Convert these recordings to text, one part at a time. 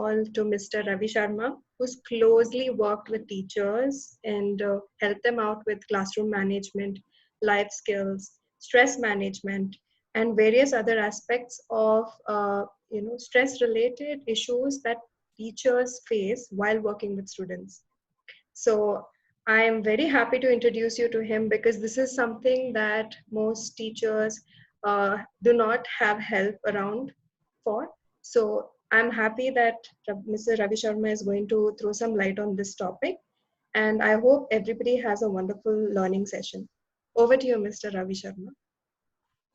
all to Mr. Ravi Sharma, who's closely worked with teachers and helped them out with classroom management, life skills, stress management, and various other aspects of stress-related issues that teachers face while working with students. So I am very happy to introduce you to him because this is something that most teachers do not have help around for. So I'm happy that Mr. Ravi Sharma is going to throw some light on this topic. And I hope everybody has a wonderful learning session. Over to you, Mr. Ravi Sharma.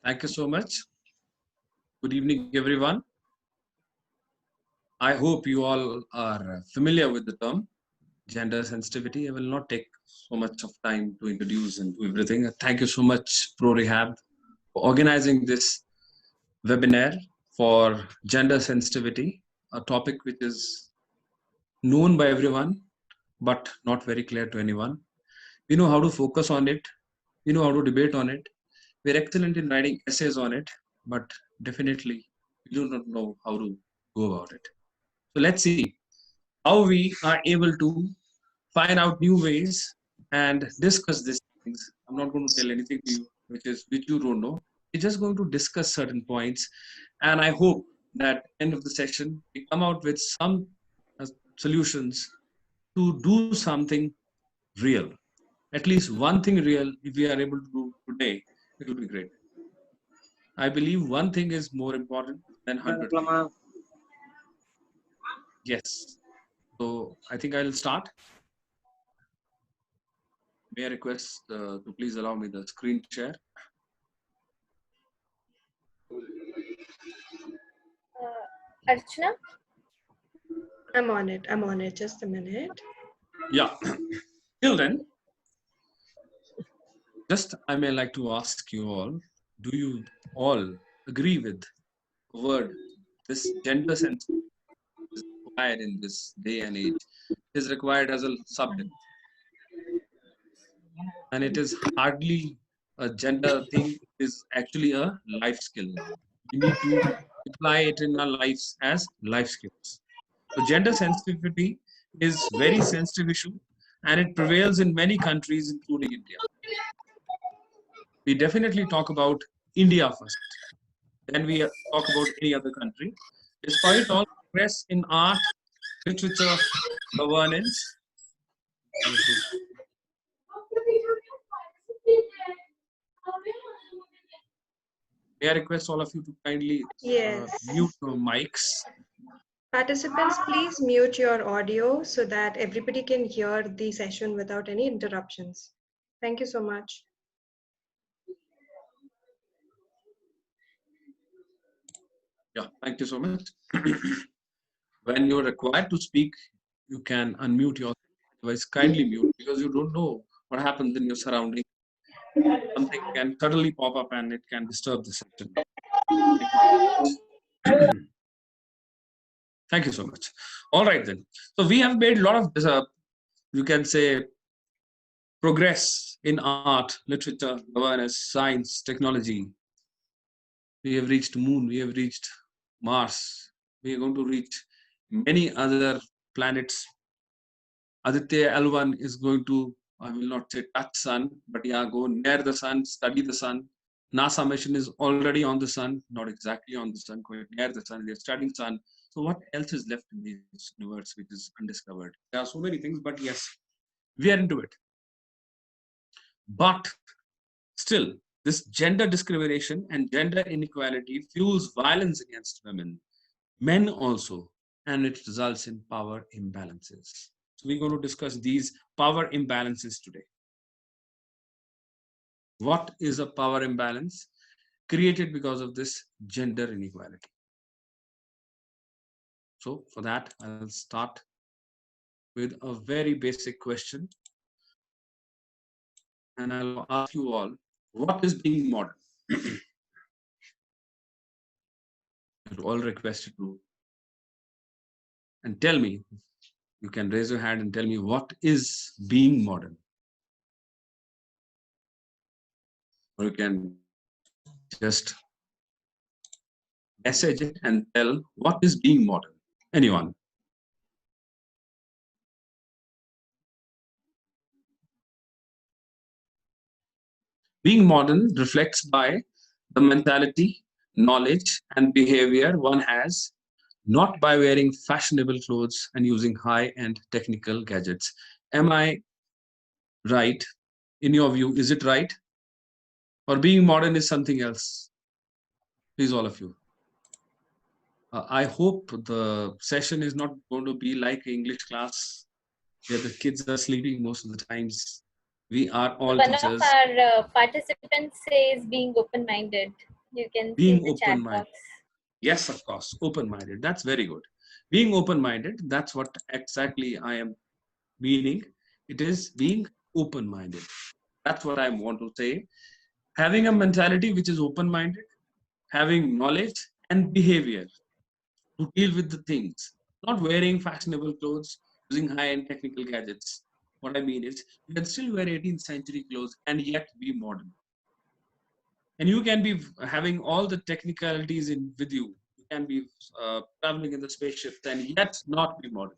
Thank you so much. Good evening, everyone. I hope you all are familiar with the term gender sensitivity. I will not take so much of time to introduce and do everything. Thank you so much, eRehab, for organizing this webinar for gender sensitivity, a topic which is known by everyone, but not very clear to anyone. We know how to focus on it. We know how to debate on it. We're excellent in writing essays on it, but definitely we do not know how to go about it. So let's see how we are able to find out new ways and discuss these things. I'm not going to tell anything to you which you don't know. We're just going to discuss certain points, and I hope that end of the session we come out with some solutions to do something real. At least one thing real, if we are able to do today, it will be great. I believe one thing is more important than 100. Yes. So I think I'll start. May I request to please allow me the screen share? Archana? I'm on it. Just a minute. Yeah. Till then, just I may like to ask you all, do you all agree with the word, this gender sense is required in this day and age, is required as a subject? And it is hardly a gender thing, it is actually a life skill now. We need to apply it in our lives as life skills. So gender sensitivity is very sensitive issue and it prevails in many countries, including India. We definitely talk about India first. Then we talk about any other country. Despite all progress in art, literature, governance, may I request all of you to kindly mute your mics. Participants, please mute your audio so that everybody can hear the session without any interruptions. Thank you so much. Yeah, thank you so much. When you're required to speak, you can unmute yourself. Otherwise, kindly mute because you don't know what happens in your surrounding. Something can suddenly pop up and it can disturb the session. Thank you so much. All right then. So we have made a lot of, you can say, progress in art, literature, awareness, science, technology. We have reached moon. We have reached Mars. We are going to reach many other planets. Aditya L1 is going to, I will not say touch sun, but yeah, go near the sun, study the sun. NASA mission is already on the sun, not exactly on the sun, quite near the sun. They're studying sun. So what else is left in this universe which is undiscovered? There are so many things, but yes, we are into it. But still, this gender discrimination and gender inequality fuels violence against women, men also, and it results in power imbalances. So we're going to discuss these power imbalances today. What is a power imbalance? Created because of this gender inequality. So for that, I'll start with a very basic question. And I'll ask you all, what is being modern? You're all requested to and tell me, you can raise your hand and tell me what is being modern. Or you can just message it and tell what is being modern. Anyone? Being modern reflects by the mentality, knowledge, and behavior one has, not by wearing fashionable clothes and using high end technical gadgets. Am I right? In your view, is it right? Or being modern is something else? Please, all of you. I hope the session is not going to be like English class where the kids are sleeping most of the times. We are all One of teachers. our participants says being open-minded. You can see in Being the chat open minded. box. Yes, of course, open minded. That's very good. Being open minded, that's what exactly I am meaning. It is being open minded. That's what I want to say. Having a mentality which is open minded, having knowledge and behavior to deal with the things, not wearing fashionable clothes, using high end technical gadgets. What I mean is, you can still wear 18th century clothes and yet be modern. And you can be having all the technicalities in with you. You can be traveling in the spaceship and yet not be modern.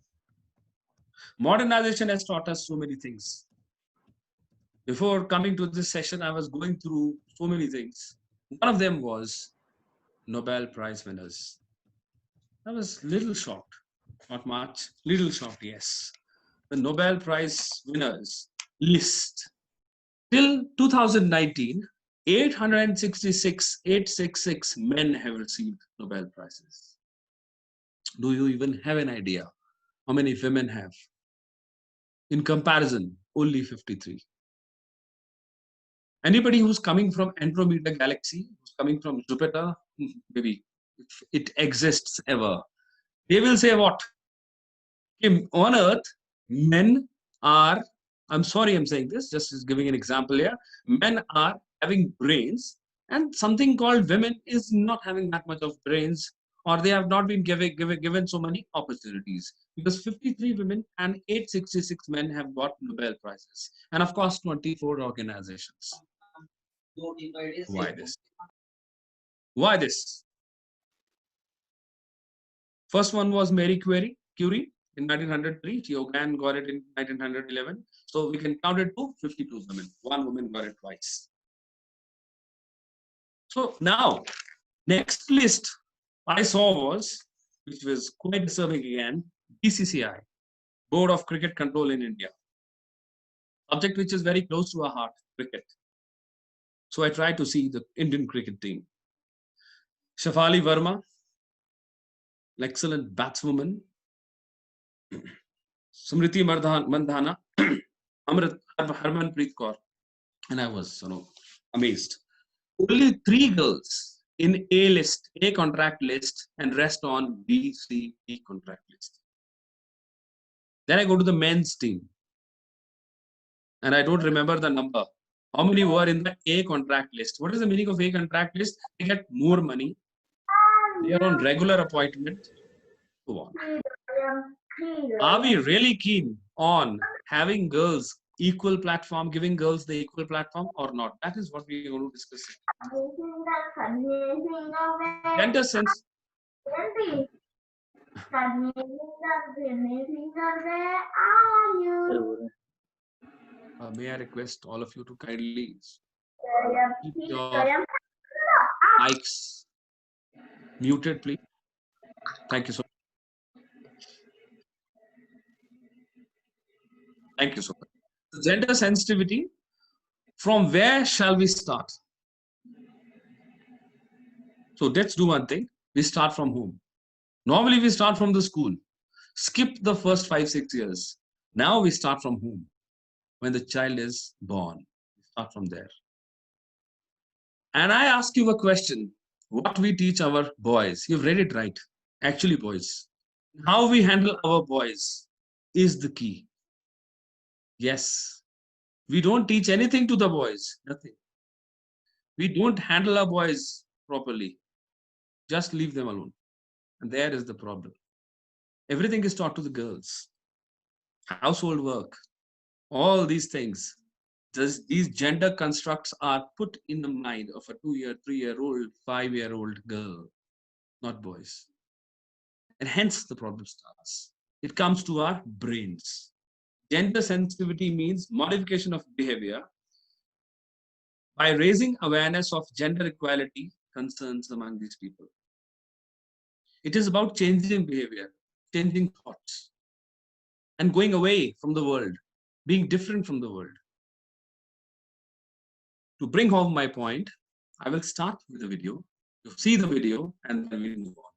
Modernization has taught us so many things. Before coming to this session, I was going through so many things. One of them was Nobel Prize winners. I was little shocked, not much, little shocked, yes. The Nobel Prize winners list till 2019, 866 men have received Nobel Prizes. Do you even have an idea how many women have? In comparison, only 53. Anybody who's coming from Andromeda galaxy, who's coming from Jupiter, maybe if it exists ever, they will say what? On Earth, men are, I'm sorry I'm saying this, just giving an example here, men are having brains, and something called women is not having that much of brains, or they have not been given so many opportunities. Because 53 women and 866 men have got Nobel Prizes. And of course, 24 organizations. Why this? Why this? First one was Mary Curie in 1903. She again got it in 1911. So we can count it to 52 women. One woman got it twice. So now, next list I saw was, which was quite disturbing again, BCCI, Board of Cricket Control in India. Subject which is very close to our heart, cricket. So I tried to see the Indian cricket team. Shafali Verma, an excellent batswoman. Smriti Mandhana, Harmanpreet Kaur, and I was, amazed. Only 3 girls in A list, A contract list, and rest on B, C, D contract list. Then I go to the men's team, and I don't remember the number. How many were in the A contract list? What is the meaning of A contract list? They get more money. They are on regular appointment. So on. Are we really keen on having girls equal platform, giving girls the equal platform or not? That is what we are going to discuss. Gender sense. May I request all of you to kindly keep your mics muted, please? Thank you so much. Thank you so much. Gender sensitivity. From where shall we start? So let's do one thing. We start from home. Normally, we start from the school. Skip the first 5-6 years. Now we start from home. When the child is born, we start from there. And I ask you a question. What we teach our boys, you've read it right. Actually, boys, how we handle our boys is the key. Yes, we don't teach anything to the boys, nothing. We don't handle our boys properly. Just leave them alone. And there is the problem. Everything is taught to the girls. Household work, all these things. These gender constructs are put in the mind of a 2-year, 3-year-old, 5-year-old girl, not boys. And hence the problem starts. It comes to our brains. Gender sensitivity means modification of behavior by raising awareness of gender equality concerns among these people. It is about changing behavior, changing thoughts, and going away from the world, being different from the world. To bring home my point, I will start with the video. You see the video, and then we move on.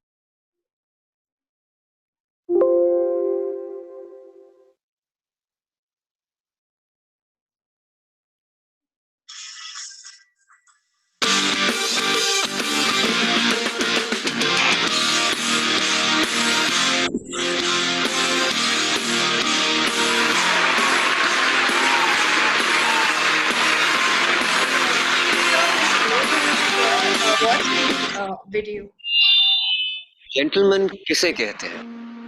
Video. Gentlemen किसे कहते हैं?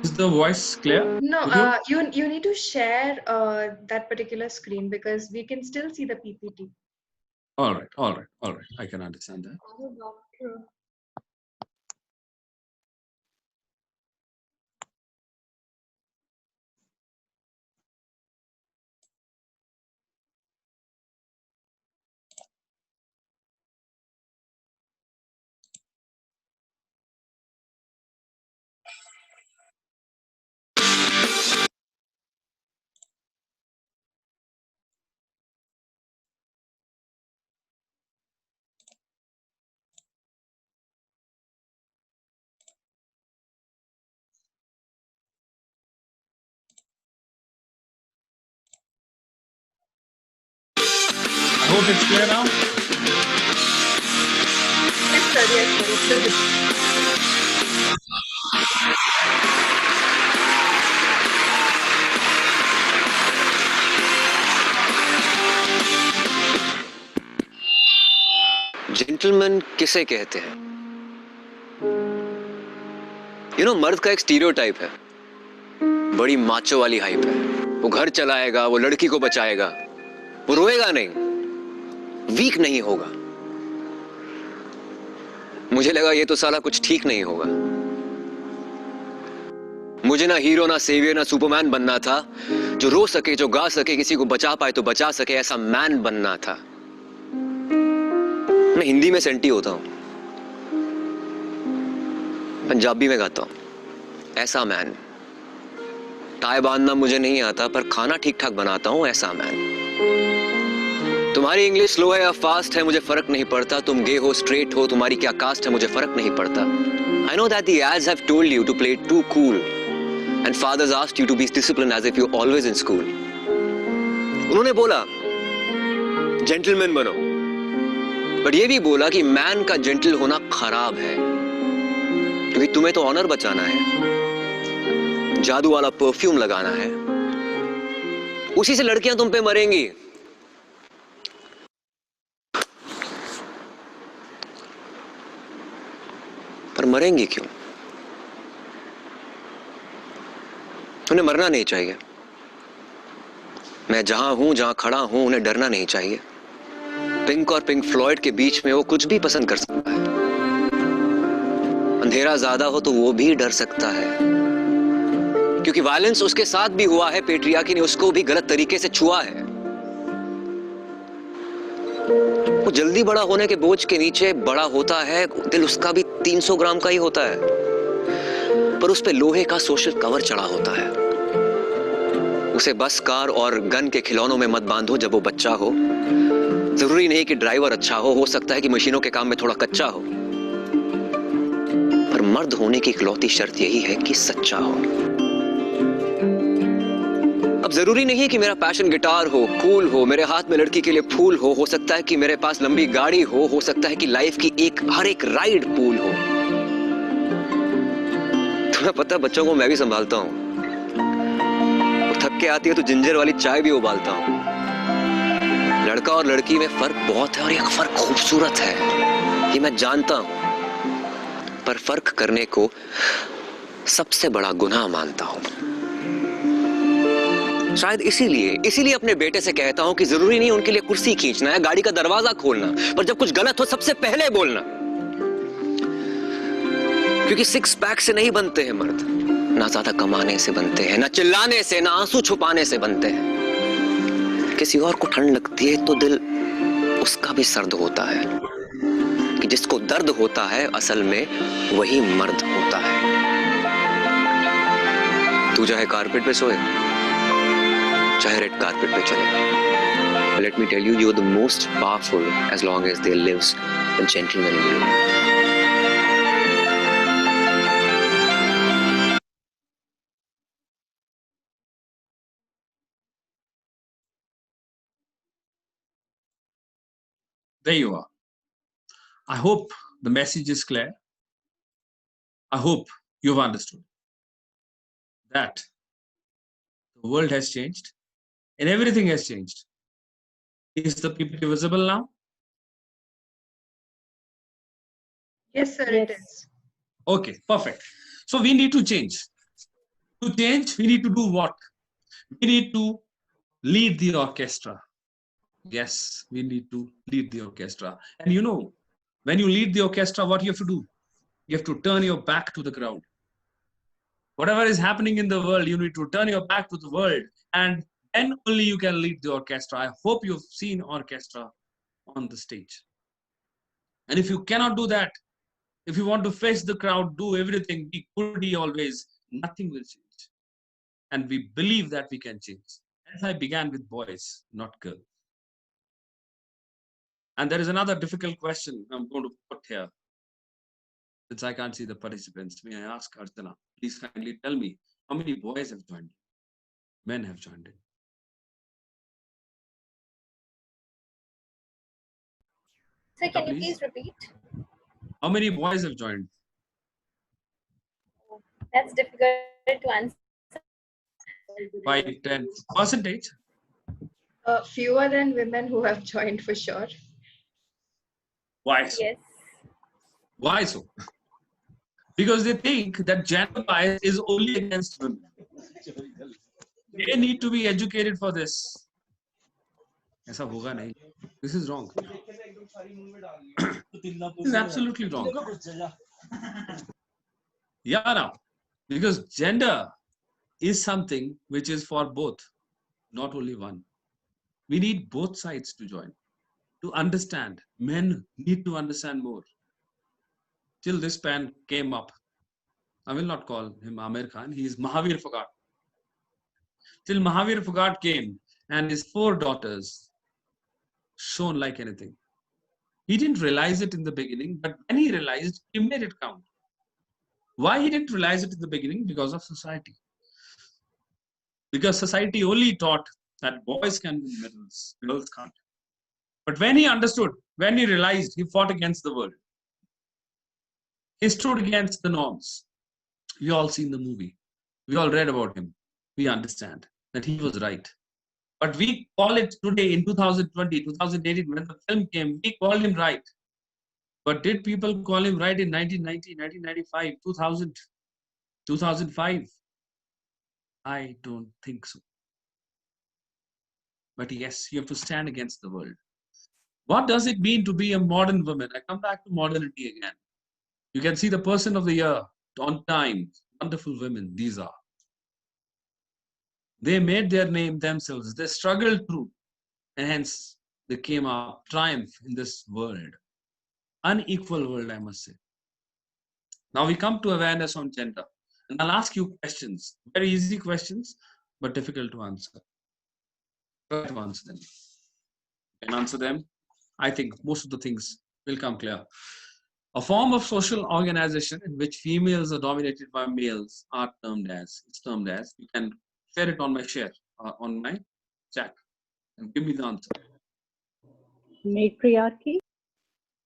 Is the voice clear? No, you need to share that particular screen because we can still see the PPT. All right. I can understand that. I hope it's clear now. Yes, sir. Yes, sir. Gentleman किसे कहते हैं? मर्द का एक stereotype है, बड़ी macho वाली hype है। वो घर चलाएगा, वो लड़की को बचाएगा, वो रोएगा नहीं, वीक नहीं होगा। मुझे लगा ये तो साला कुछ ठीक नहीं होगा। मुझे ना हीरो, ना सेवियर, ना सुपरमैन बनना था, जो रो सके, जो गा सके, किसी को बचा पाए तो बचा सके, ऐसा मैन बनना था। मैं हिंदी में सेंटी होता हूं, पंजाबी में गाता हूं, ऐसा मैन। टाई बांधना मुझे नहीं आता, पर खाना ठीक ठाक बनाता हूं, ऐसा मैन। तुम्हारी इंग्लिश स्लो है या फास्ट है मुझे फर्क नहीं पड़ता। तुम गे हो, स्ट्रेट हो, तुम्हारी क्या कास्ट है मुझे फर्क नहीं पड़ता। I know that the ads have told you to play too cool and fathers asked you to be disciplined as if you always in school. उन्होंने बोला जेंटलमैन बनो, बट ये भी बोला कि मैन का जेंटल होना खराब है, क्योंकि तुम्हें तो ऑनर बचाना है, जादू वाला परफ्यूम लगाना है, उसी से लड़कियां तुम पे मरेंगी। पर मरेंगी क्यों? उन्हें मरना नहीं चाहिए। मैं जहां हूं, जहां खड़ा हूं, उन्हें डरना नहीं चाहिए। पिंक और पिंक फ्लॉयड के बीच में वो कुछ भी पसंद कर सकता है। अंधेरा ज्यादा हो तो वो भी डर सकता है, क्योंकि वायलेंस उसके साथ भी हुआ है। पेट्रियार्की ने उसको भी गलत तरीके से छुआ है। वो जल्दी बड़ा होने के बोझ के नीचे बड़ा होता है। दिल उसका भी 300 ग्राम का ही होता है, पर उस पे लोहे का सोशल कवर चढ़ा होता है। उसे बस, कार और गन के खिलौनों में मत बांधो जब वो बच्चा हो। जरूरी नहीं कि ड्राइवर अच्छा हो सकता है कि मशीनों के काम में थोड़ा कच्चा हो, पर मर्द होने की इकलौती शर्त यही है कि सच्चा हो। अब जरूरी नहीं कि मेरा पैशन गिटार हो, कूल हो, मेरे हाथ में लड़की के लिए फूल हो सकता है कि मेरे पास लंबी गाड़ी हो सकता है कि लाइफ की हर एक राइड पूल हो। तुम्हें पता है बच्चों को मैं भी संभालता हूं। वो थक के आती है तो जिंजर वाली चाय भी उबालता हूं। लड़का और लड़की में फर्क बहुत है, और ये फर्क खूबसूरत है, ये मैं जानता हूं, पर फर्क करने को सबसे बड़ा गुनाह मानता हूं। शायद इसीलिए अपने बेटे से कहता हूं कि जरूरी नहीं उनके लिए कुर्सी खींचना है, गाड़ी का दरवाजा खोलना, पर जब कुछ गलत हो सबसे पहले बोलना। क्योंकि 6 पैक से नहीं बनते हैं मर्द, ना ज्यादा कमाने से बनते हैं, ना चिल्लाने से, ना आंसू छुपाने से बनते हैं। किसी और को ठंड लगती है तो दिल उसका भी सर्द होता है कि जिसको दर्द होता है असल में वही मर्द होता है। तू चाहे कारपेट पे सोए चाहे रेड कारपेट पे चले, let me tell you, you are the most powerful as long as there lives the gentleman in you. There you are. I hope the message is clear. I hope you've understood that the world has changed and everything has changed. Is the PPT visible now? Yes, sir, it Yes. is. Okay, perfect. So we need to change. To change, we need to do what? We need to lead the orchestra. Yes, we need to lead the orchestra. And you know, when you lead the orchestra, what you have to do? You have to turn your back to the crowd. Whatever is happening in the world, you need to turn your back to the world. And then only you can lead the orchestra. I hope you've seen orchestra on the stage. And if you cannot do that, if you want to face the crowd, do everything, be goody always, nothing will change. And we believe that we can change. Hence I began with boys, not girls. And there is another difficult question I'm going to put here. Since I can't see the participants, may I ask Archana, please kindly tell me how many boys have joined? Men have joined in. Sir, can you Please. please repeat? How many boys have joined? That's difficult to answer. 5, 10 percentage? Fewer than women who have joined for sure. Why so? Yes. Why so? Because they think that gender bias is only against women. They need to be educated for this. ऐसा होगा नहीं. This is wrong. This is absolutely wrong. Yeah, now, because gender is something which is for both, not only one. We need both sides to join, to understand. Men need to understand more. Till this man came up, I will not call him Amir Khan, he is Mahavir Phogat. Till Mahavir Phogat came and his 4 daughters shone like anything. He didn't realize it in the beginning, but when he realized, he made it count. Why he didn't realize it in the beginning? Because of society. Because society only taught that boys can win medals, girls can't. But when he understood, when he realized, he fought against the world. He stood against the norms. We all seen the movie. We all read about him. We understand that he was right. But we call it today in 2020, 2018, when the film came, we called him right. But did people call him right in 1990, 1995, 2000, 2005? I don't think so. But yes, you have to stand against the world. What does it mean to be a modern woman? I come back to modernity again. You can see the person of the year, on time, wonderful women, these are. They made their name themselves. They struggled through. And hence, they came up triumph in this world. Unequal world, I must say. Now we come to awareness on gender. And I'll ask you questions. Very easy questions, but difficult to answer. Try to answer them. And answer them, I think most of the things will come clear. A form of social organization in which females are dominated by males are termed as, you can share it on my on my chat and give me the answer. Matriarchy.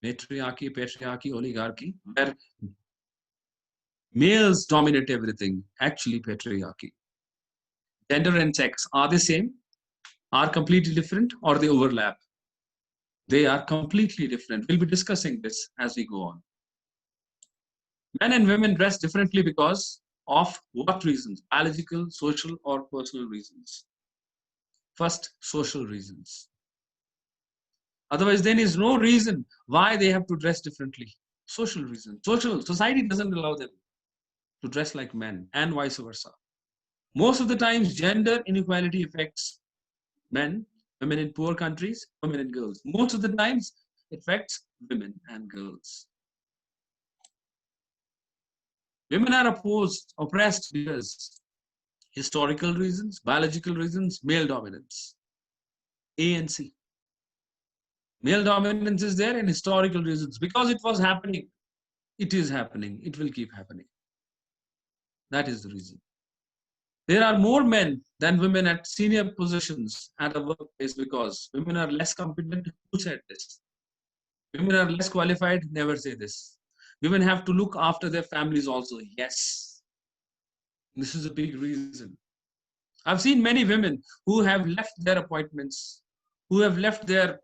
Matriarchy, patriarchy, oligarchy, where males dominate everything, actually patriarchy. Gender and sex, are they same? Are completely different or they overlap? They are completely different. We'll be discussing this as we go on. Men and women dress differently because of what reasons? Biological, social, or personal reasons? First, social reasons. Otherwise, there is no reason why they have to dress differently. Social reasons. Society doesn't allow them to dress like men and vice versa. Most of the times, gender inequality affects men Women in poor countries, women and girls. Most of the times, it affects women and girls. Women are oppressed because historical reasons, biological reasons, male dominance. A and C. Male dominance is there and historical reasons. Because it was happening, it is happening, it will keep happening. That is the reason. There are more men than women at senior positions at a workplace because women are less competent. Who said this? Women are less qualified. Never say this. Women have to look after their families also. Yes. This is a big reason. I've seen many women who have left their appointments, who have left their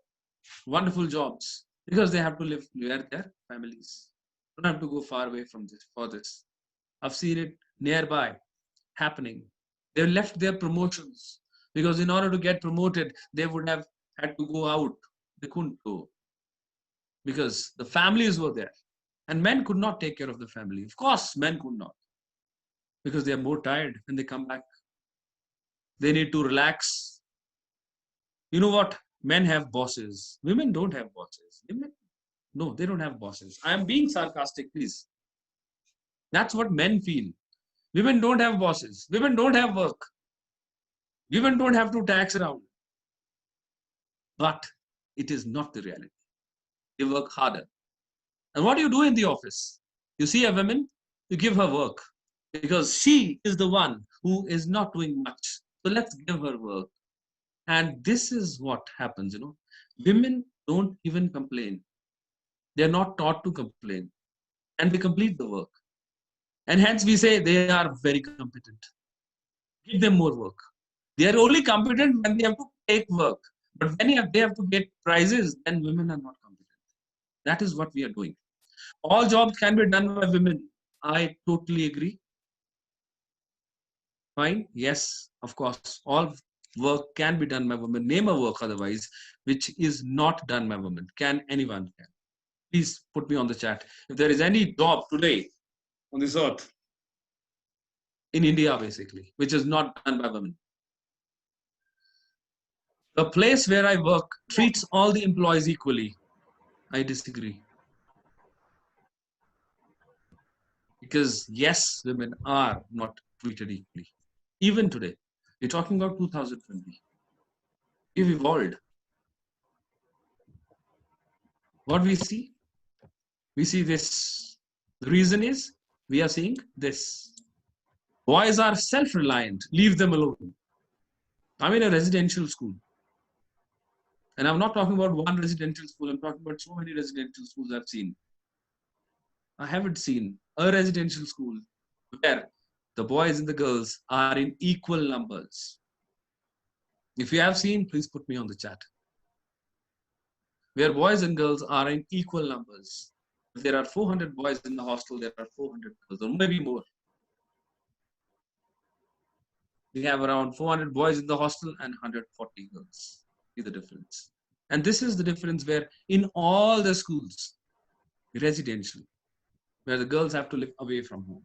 wonderful jobs because they have to live near their families. Don't have to go far away from this for this. I've seen it nearby happening. They left their promotions because in order to get promoted, they would have had to go out. They couldn't go because the families were there. And men could not take care of the family. Of course, men could not because they are more tired when they come back. They need to relax. You know what? Men have bosses. Women don't have bosses. No, they don't have bosses. I am being sarcastic, please. That's what men feel. Women don't have bosses. Women don't have work. Women don't have to tax around. But it is not the reality. They work harder. And what do you do in the office? You see a woman, you give her work because she is the one who is not doing much. So let's give her work. And this is what happens, Women don't even complain. They're not taught to complain. And they complete the work. And hence we say they are very competent. Give them more work. They are only competent when they have to take work. But when they have to get prizes, then women are not competent. That is what we are doing. All jobs can be done by women. I totally agree. Fine. Yes, of course. All work can be done by women. Name a work otherwise, which is not done by women. Can anyone? Please put me on the chat. If there is any job today on this earth, in India basically, which is not done by women. The place where I work treats all the employees equally. I disagree. Because yes, women are not treated equally. Even today, we're talking about 2020. We've evolved. What we see this. The reason is we are seeing this. Boys are self-reliant. Leave them alone. I'm in a residential school. And I'm not talking about one residential school. I'm talking about so many residential schools I've seen. I haven't seen a residential school where the boys and the girls are in equal numbers. If you have seen, please put me on the chat. Where boys and girls are in equal numbers. If there are 400 boys in the hostel, there are 400 girls, or maybe more. We have around 400 boys in the hostel and 140 girls. See the difference. And this is the difference where in all the schools, residential, where the girls have to live away from home.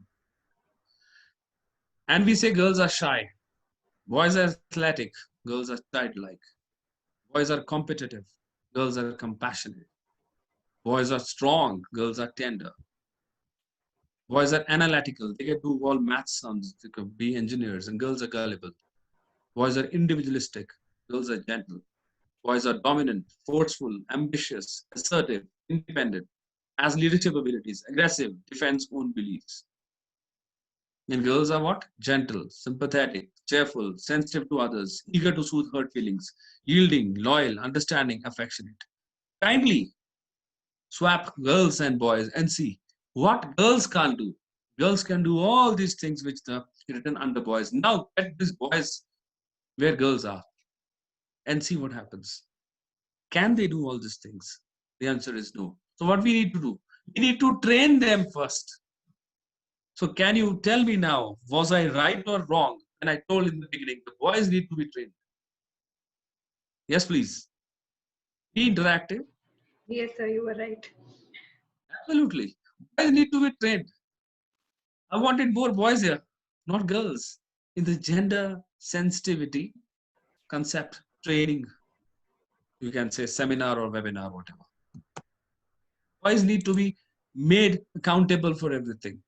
And we say girls are shy. Boys are athletic. Girls are childlike. Boys are competitive. Girls are compassionate. Boys are strong. Girls are tender. Boys are analytical. They can do all math sums. They can be engineers. And girls are gullible. Boys are individualistic. Girls are gentle. Boys are dominant, forceful, ambitious, assertive, independent, has leadership abilities, aggressive, defends own beliefs. And girls are what? Gentle, sympathetic, cheerful, sensitive to others, eager to soothe hurt feelings, yielding, loyal, understanding, affectionate. Kindly swap girls and boys and see what girls can't do. Girls can do all these things which are written under boys. Now get these boys where girls are and see what happens. Can they do all these things? The answer is no. So what we need to do? We need to train them first. So can you tell me now, was I right or wrong when I told in the beginning, the boys need to be trained? Yes, please. Be interactive. Yes, sir, you were right. Absolutely. Boys need to be trained. I wanted more boys here, not girls. In the gender sensitivity concept training, you can say seminar or webinar, whatever. Boys need to be made accountable for everything.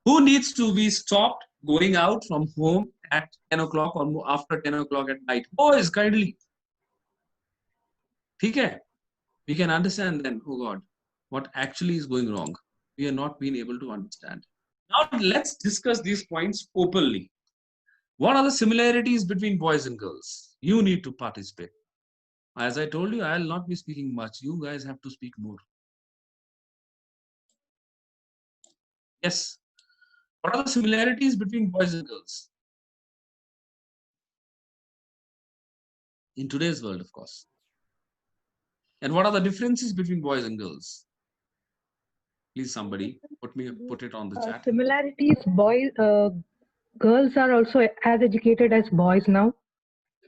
Who needs to be stopped going out from home at 10 o'clock or after 10 o'clock at night? Boys, kindly. Okay? We can understand then, oh God, what actually is going wrong. We are not being able to understand. Now let's discuss these points openly. What are the similarities between boys and girls? You need to participate. As I told you, I will not be speaking much. You guys have to speak more. Yes. What are the similarities between boys and girls? In today's world, of course. And what are the differences between boys and girls? Please, somebody put it on the chat. Similarities, girls are also as educated as boys now.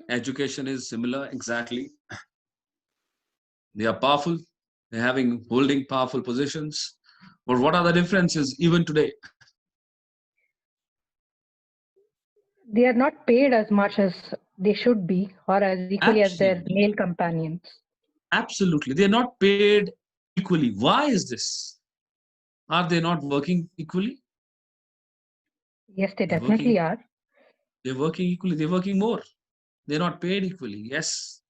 Education is similar, exactly. They are powerful. They're holding powerful positions. But what are the differences even today? They are not paid as much as they should be, or as equally as their Absolutely. male companions. Absolutely. They're not paid equally. Why is this? Are they not working equally? Yes, they definitely are. They're working equally. They're working more. They're not paid equally. Yes.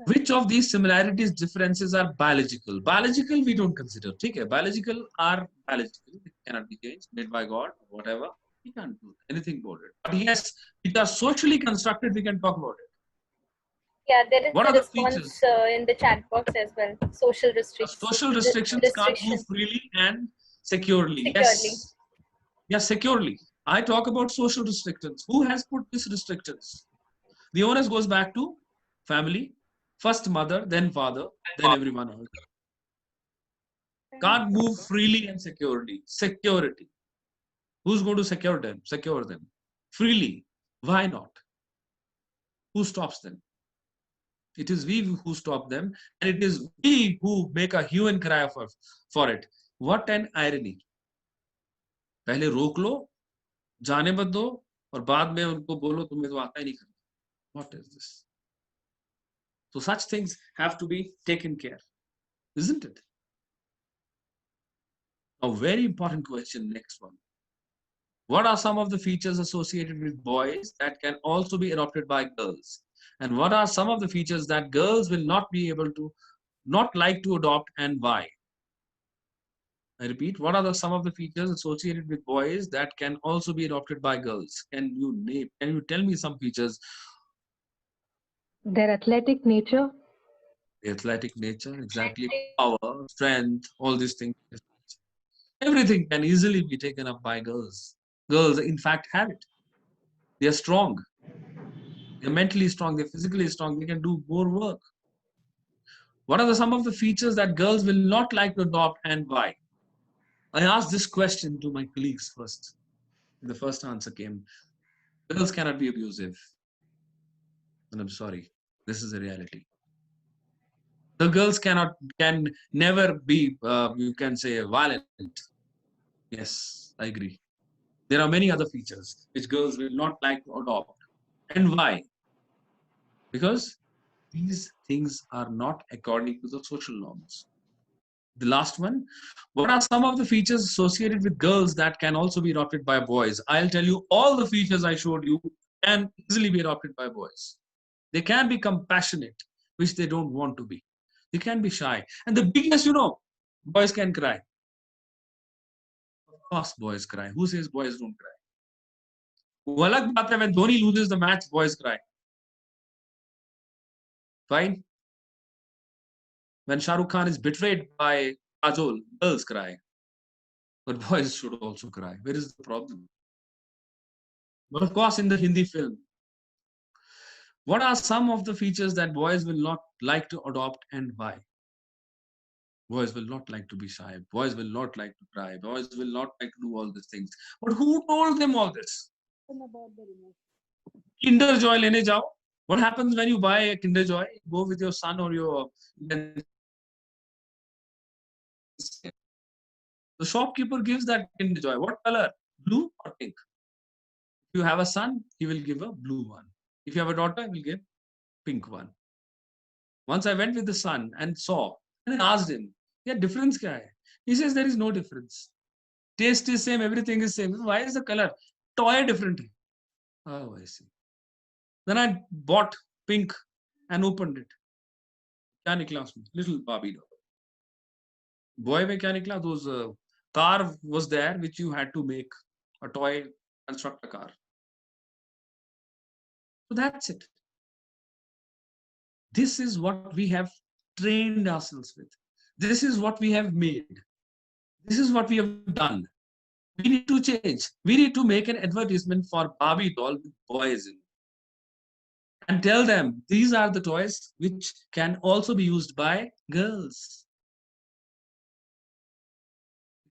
Which of these similarities, differences are biological? Biological, we don't consider. Okay? Biological are biological. It cannot be changed, made by God, whatever. We can't do anything about it. But yes, which are socially constructed, we can talk about it. Yeah, there is What a are the response features? in the chat box as well. Social restrictions. Social restrictions can't move freely and securely. Yes. Yes, securely. I talk about social restrictions. Who has put these restrictions? The onus goes back to family, first mother, then father, then everyone else. Can't move freely and securely. Security. Who's going to secure them? Secure them. Freely. Why not? Who stops them? It is we who stop them, and it is we who make a hue and cry for it. What an irony. पहले रोक लो, जाने मत दो, और बाद में उनको बोलो तुम्हें तो आता ही नहीं करना. What is this? So such things have to be taken care, isn't it? A very important question, next one. What are some of the features associated with boys that can also be adopted by girls? And what are some of the features that girls will not be able to, not like to adopt, and why? I repeat, what are some of the features associated with boys that can also be adopted by girls? Can you tell me some features? Their athletic nature. The athletic nature, exactly. Power, strength, all these things. Everything can easily be taken up by girls. Girls, in fact, have it. They are strong. They're mentally strong. They're physically strong. They can do more work. What are some of the features that girls will not like to adopt, and why? I asked this question to my colleagues first. The first answer came, girls cannot be abusive. And I'm sorry, this is a reality. The girls can never be, you can say, violent. Yes, I agree. There are many other features which girls will not like to adopt. And why? Because these things are not according to the social norms. The last one, what are some of the features associated with girls that can also be adopted by boys? I'll tell you all the features I showed you can easily be adopted by boys. They can be compassionate, which they don't want to be. They can be shy. And the biggest, boys can cry. Of course, boys cry. Who says boys don't cry? When Dhoni loses the match, boys cry. Fine. When Shah Rukh Khan is betrayed by Kajol, girls cry. But boys should also cry. Where is the problem? But of course, in the Hindi film, what are some of the features that boys will not like to adopt, and why? Boys will not like to be shy. Boys will not like to cry. Boys will not like to do all these things. But who told them all this? Kinder Joy lene jao. What happens when you buy a Kinder Joy? Go with your son or the shopkeeper gives that Kinder Joy. What color? Blue or pink? If you have a son, he will give a blue one. If you have a daughter, he will give pink one. Once I went with the son and saw, and I asked him, yeah, difference kya hai? He says there is no difference. Taste is same, everything is same. Why is the color? Toy different. Oh, I see. Then I bought pink and opened it. क्या निकला उसमें? Little Barbie doll. Boy में क्या निकला? Those car was there which you had to make a toy, construct a car. So that's it. This is what we have trained ourselves with. This is what we have made. This is what we have done. We need to change. We need to make an advertisement for Barbie doll with boys in. And tell them these are the toys which can also be used by girls.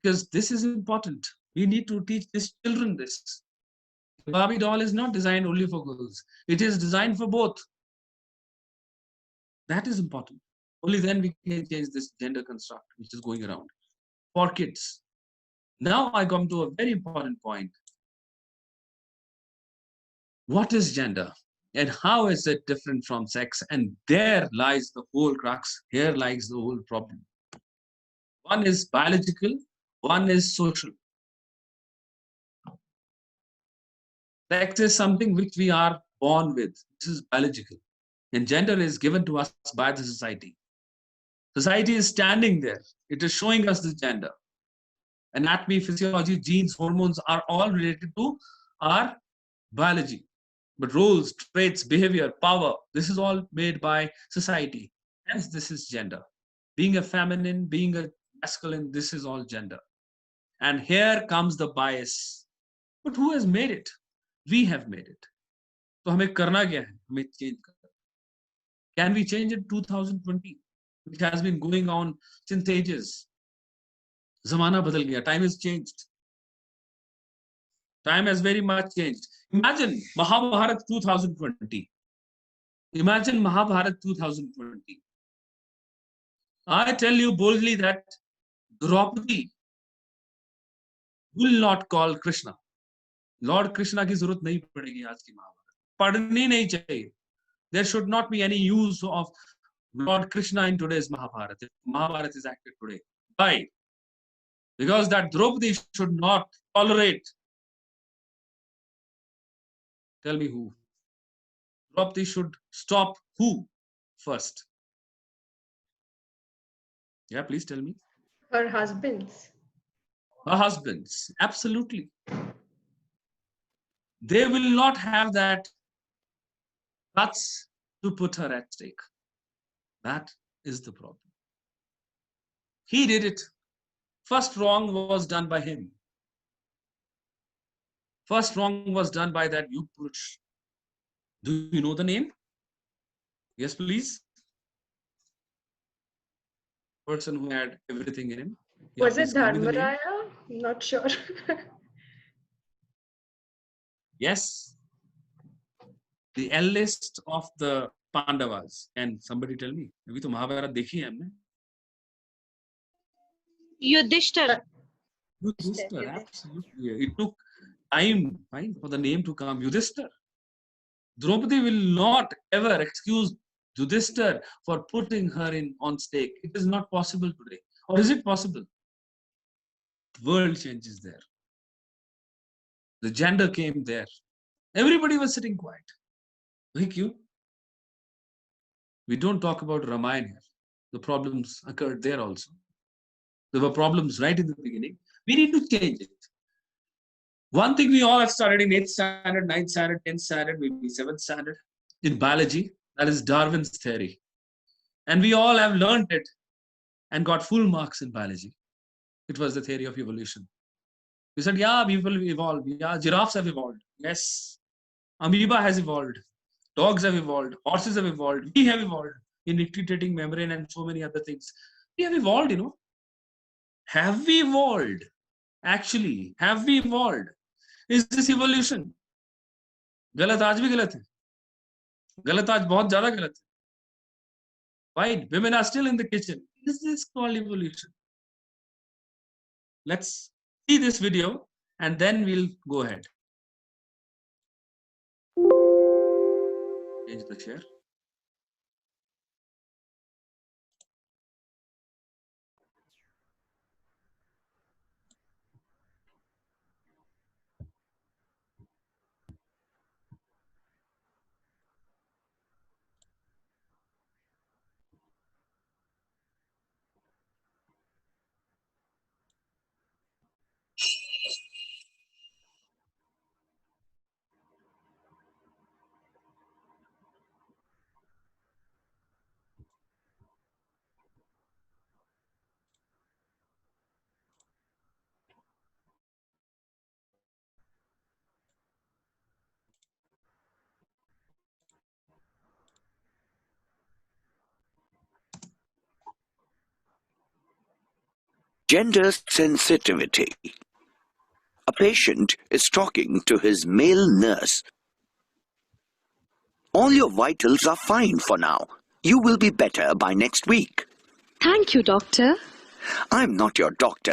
Because this is important. We need to teach these children this. The Barbie doll is not designed only for girls. It is designed for both. That is important. Only then we can change this gender construct which is going around for kids. Now I come to a very important point. What is gender and how is it different from sex? And there lies the whole crux. Here lies the whole problem. One is biological, one is social. Sex is something which we are born with. This is biological. And gender is given to us by the society. Society is standing there. It is showing us the gender. Anatomy, physiology, genes, hormones are all related to our biology. But roles, traits, behavior, power, this is all made by society. Hence, this is gender. Being a feminine, being a masculine, this is all gender. And here comes the bias. But who has made it? We have made it. So हमें करना क्या है? हमें change करना. Can we change it 2020? Which has been going on since ages. Zamana badal gaya. Time has changed. Time has very much changed. Imagine Mahabharat 2020. Imagine Mahabharat 2020. I tell you boldly that Draupadi will not call Krishna. Lord Krishna की जरूरत नहीं पड़ेगी आज की महाभारत. पढ़नी नहीं चाहिए. There should not be any use of Lord Krishna in today's Mahabharata. If Mahabharata is acted today. Why? Because that Draupadi should not tolerate. Tell me who. Draupadi should stop who first? Yeah, please tell me. Her husbands. Her husbands, absolutely. They will not have that guts to put her at stake. That is the problem. He did it. First wrong was done by him. First wrong was done by that Yug Purush. Do you know the name? Yes, please. Person who had everything in him. Yeah, Was it please tell me the name. Dharmaraya? Not sure. Yes. The eldest of the Pandavas. Can somebody tell me? अभी तो महाभारत देखी है हमने. Yudhishthir. Yudhishthir, absolutely. It took time for the name to come. Yudhishthir. Draupadi will not ever excuse Yudhishthir for putting her in on stake. It is not possible today. Or is it possible? The world changes there. The gender came there. Everybody was sitting quiet. Like you. We don't talk about Ramayana here. The problems occurred there also. There were problems right in the beginning. We need to change it. One thing we all have started in 8th standard, 9th standard, 10th standard, maybe 7th standard, in biology, that is Darwin's theory. And we all have learned it and got full marks in biology. It was the theory of evolution. We said, yeah, people evolve. Yeah, giraffes have evolved. Yes. Amoeba has evolved. Dogs have evolved. Horses have evolved. We have evolved in nictitating membrane and so many other things. We have evolved, you know. Have we evolved? Actually, have we evolved? Is this evolution? गलत आज भी गलत है. गलत आज बहुत ज़्यादा गलत है. Why? Women are still in the kitchen. Is this called evolution? Let's see this video and then we'll go ahead. Change the share. Gender sensitivity. A patient is talking to his male nurse. All your vitals are fine for now. You will be better by next week. Thank you, doctor. I'm not your doctor.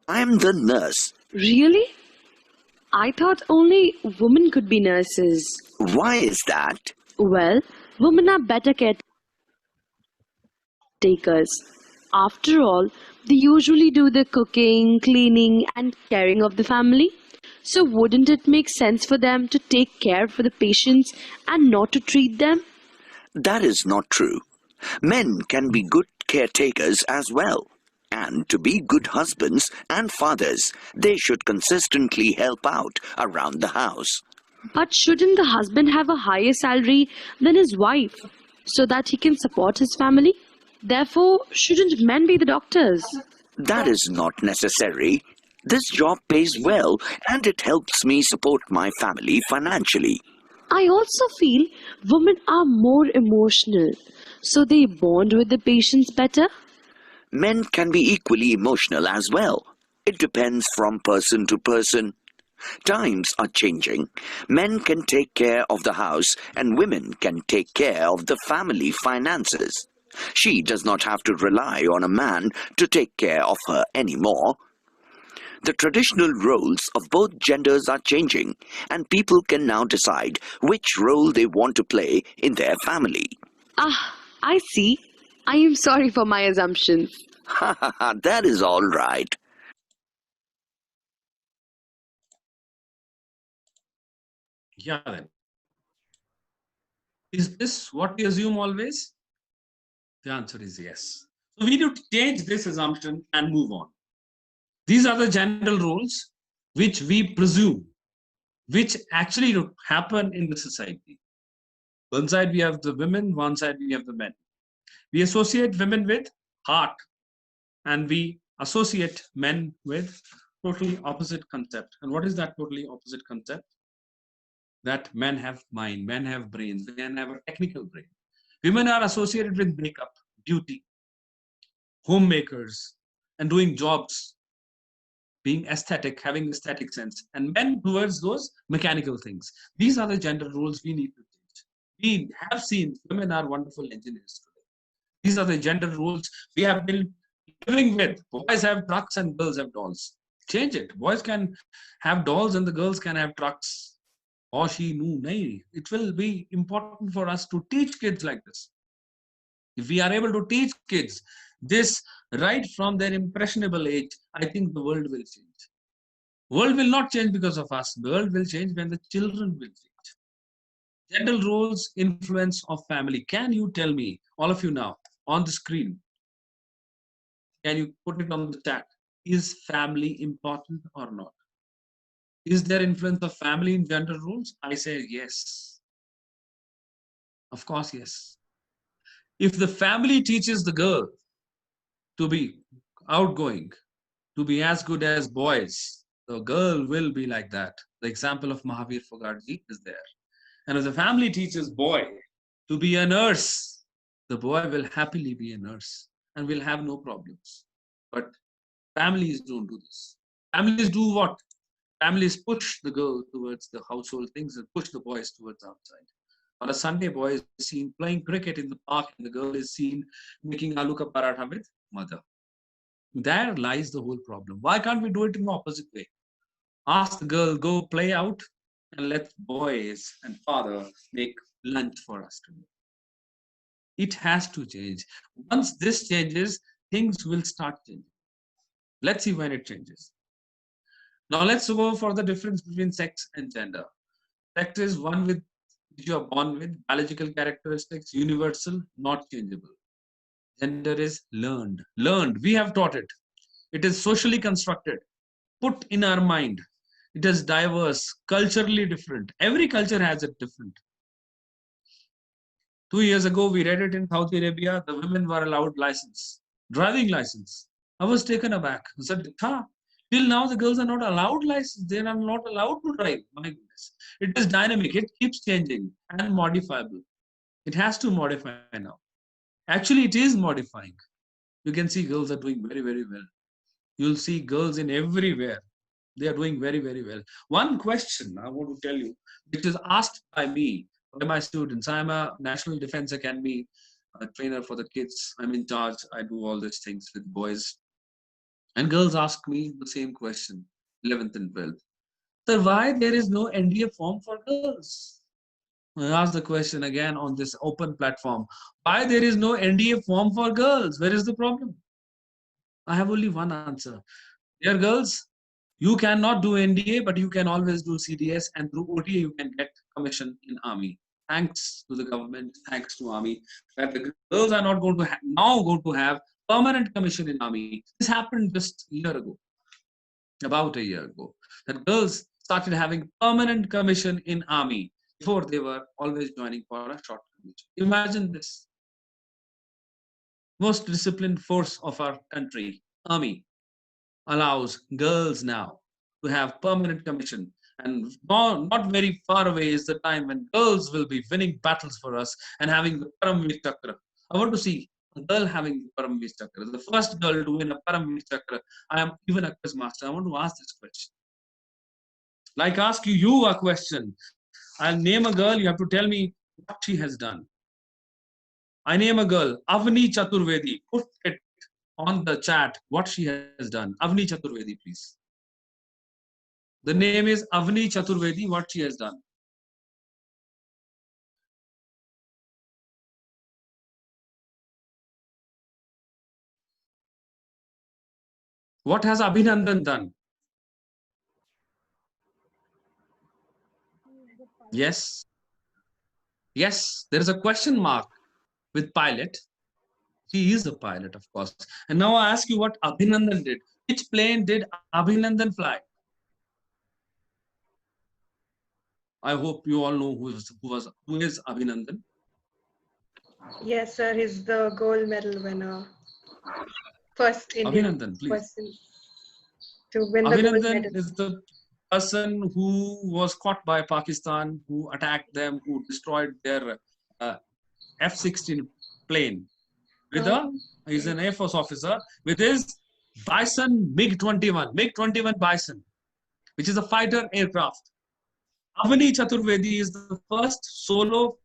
I'm the nurse. Really? I thought only women could be nurses. Why is that? Well, women are better caretakers. After all, they usually do the cooking, cleaning, and caring of the family. So wouldn't it make sense for them to take care for the patients and not to treat them? That is not true. Men can be good caretakers as well. And to be good husbands and fathers, they should consistently help out around the house. But shouldn't the husband have a higher salary than his wife so that he can support his family? Therefore, shouldn't men be the doctors? That is not necessary. This job pays well and it helps me support my family financially. I also feel women are more emotional, so they bond with the patients better. Men can be equally emotional as well. It depends from person to person. Times are changing. Men can take care of the house and women can take care of the family finances. She does not have to rely on a man to take care of her anymore. The traditional roles of both genders are changing, and people can now decide which role they want to play in their family. Ah, I see. I am sorry for my assumptions. Ha ha ha, that is all right. Yeah, then. Is this what we assume always? The answer is yes. So we need to change this assumption and move on. These are the general roles which we presume, which actually happen in the society. One side we have the women, one side we have the men. We associate women with heart, and we associate men with totally opposite concept. And what is that totally opposite concept? That men have mind, men have brains, men have a technical brain. Women are associated with makeup, beauty, homemakers, and doing jobs, being aesthetic, having aesthetic sense, and men towards those mechanical things. These are the gender roles we need to change. We have seen women are wonderful engineers today. These are the gender roles we have been living with. Boys have trucks and girls have dolls. Change it. Boys can have dolls and the girls can have trucks. It will be important for us to teach kids like this. If we are able to teach kids this right from their impressionable age, I think the world will change. World will not change because of us. The world will change when the children will change. Gender roles, influence of family. Can you tell me, all of you now, on the screen, can you put it on the chat? Is family important or not? Is there influence of family in gender roles? I say yes. Of course, yes. If the family teaches the girl to be outgoing, to be as good as boys, the girl will be like that. The example of Mahavir Fogartji is there. And if the family teaches boy to be a nurse, the boy will happily be a nurse and will have no problems. But families don't do this. Families do what? Families push the girl towards the household things and push the boys towards outside. On a Sunday, boy is seen playing cricket in the park and the girl is seen making aloo ka paratha with mother. There lies the whole problem. Why can't we do it in the opposite way? Ask the girl, go play out and let boys and father make lunch for us to do. It has to change. Once this changes, things will start changing. Let's see when it changes. Now let's go for the difference between sex and gender. Sex is one with which you are born with, biological characteristics, universal, not changeable. Gender is learned. Learned, we have taught it. It is socially constructed, put in our mind. It is diverse, culturally different. Every culture has it different. 2 years ago, we read it in Saudi Arabia, the women were allowed license, driving license. I was taken aback. I said, till now the girls are not allowed license. They are not allowed to drive. My goodness. It is dynamic. It keeps changing and modifiable. It has to modify now. Actually, it is modifying. You can see girls are doing very, very well. You'll see girls in everywhere. They are doing very, very well. One question I want to tell you, which is asked by me, by my students. I'm a National Defense Academy trainer for the kids. I'm in charge. I do all these things with boys. And girls ask me the same question, 11th and 12th. Sir, why there is no NDA form for girls? I ask the question again on this open platform. Why there is no NDA form for girls? Where is the problem? I have only one answer. Dear girls, you cannot do NDA, but you can always do CDS, and through OTA you can get commission in army. Thanks to the government, thanks to army, that the girls are not going to now going to have permanent commission in army. This happened just a year ago, about a year ago, that girls started having permanent commission in army. Before they were always joining for a short commission. Imagine this. Most disciplined force of our country, army, allows girls now to have permanent commission. And not very far away is the time when girls will be winning battles for us and having the Paramveer Chakra. I want to see a girl having the Paramveer Chakra. The first girl to win a Paramveer Chakra. I am even a quiz master. I want to ask this question. Like ask you a question. I'll name a girl, you have to tell me what she has done. I name a girl, Avni Chaturvedi. Put it on the chat what she has done. Avni Chaturvedi, please. The name is Avni Chaturvedi, what she has done. What has Abhinandan done? Yes. Yes, there is a question mark with pilot. He is a pilot, of course. And now I ask you what Abhinandan did. Which plane did Abhinandan fly? I hope you all know who is Abhinandan. Yes, sir. He's the gold medal winner. First Indian Abhinandan, please. person to win the gold Abhinandan medal. is the person who was caught by Pakistan, who attacked them, who destroyed their uh, F-16 plane. He's an Air Force officer with his Bison MiG-21 Bison, which is a fighter aircraft. Avani Chaturvedi is the first solo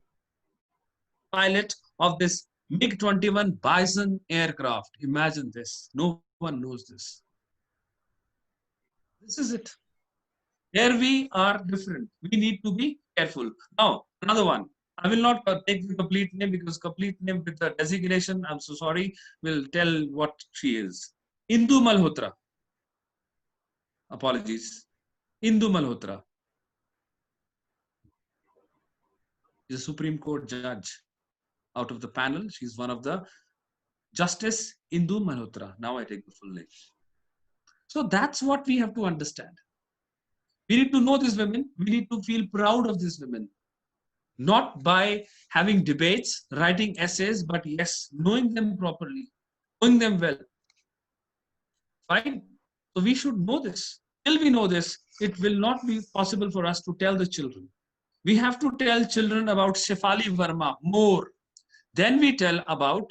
pilot of this MiG-21 Bison aircraft. Imagine this. No one knows this. This is it. Here we are different. We need to be careful. Now, another one. I will not take the complete name because complete name with the designation, I'm so sorry, will tell what she is. Indu Malhotra. Apologies. Indu Malhotra is a Supreme Court judge. Out of the panel, she's one of the Justice Indu Malhotra. Now I take the full name. So that's what we have to understand. We need to know these women. We need to feel proud of these women. Not by having debates, writing essays, but yes, knowing them properly, knowing them well. Fine. So we should know this. Till we know this, it will not be possible for us to tell the children. We have to tell children about Shefali Verma more. Then we tell about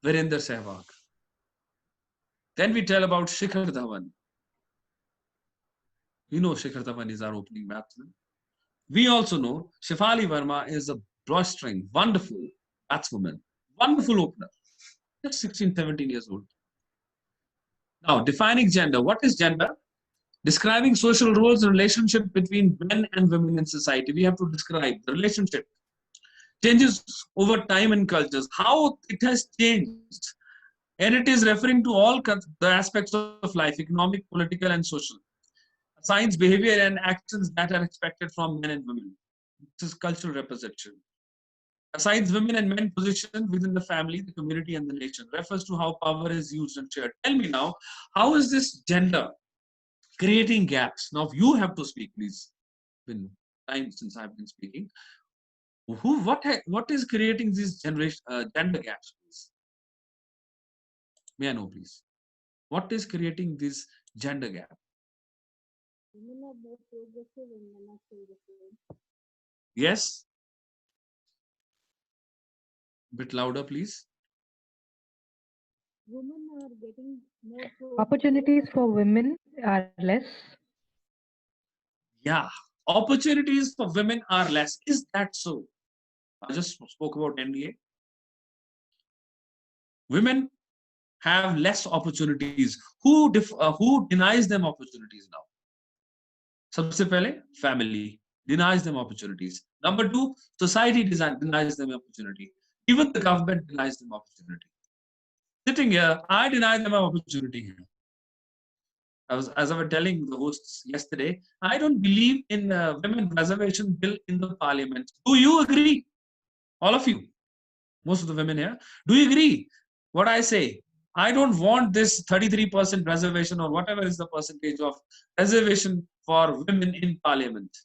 Virender Sehwag. Then we tell about Shikhar Dhawan. You know Shikhar Dhawan is our opening batsman. We also know Shefali Verma is a drawstring, wonderful batswoman, wonderful opener, just 16, 17 years old. Now, defining gender. What is gender? Describing social roles and relationship between men and women in society. We have to describe the relationship. Changes over time and cultures. How it has changed. And it is referring to all the aspects of life, economic, political, and social. Assigns behavior and actions that are expected from men and women. This is cultural representation. Assigns women and men position within the family, the community, and the nation. Refers to how power is used and shared. Tell me now, how is this gender creating gaps? Now, you have to speak, please. It's been time since I've been speaking. What is creating these gender gaps, please? May I know, please? What is creating this gender gap? Women are more progressive and men are still the same. Yes? A bit louder, please. women are getting more Opportunities for women are less. Yeah, opportunities for women are less. Is that so? I just spoke about NDA. Women have less opportunities. Who denies them opportunities now? सबसे पहले family denies them opportunities. Number two, society denies them opportunity. Even the government denies them opportunity. Sitting here, I deny them an opportunity here. As I was telling the hosts yesterday, I don't believe in women reservation bill in the parliament. Do you agree? All of you, most of the women here, do you agree? What I say, I don't want this 33% reservation or whatever is the percentage of reservation for women in parliament.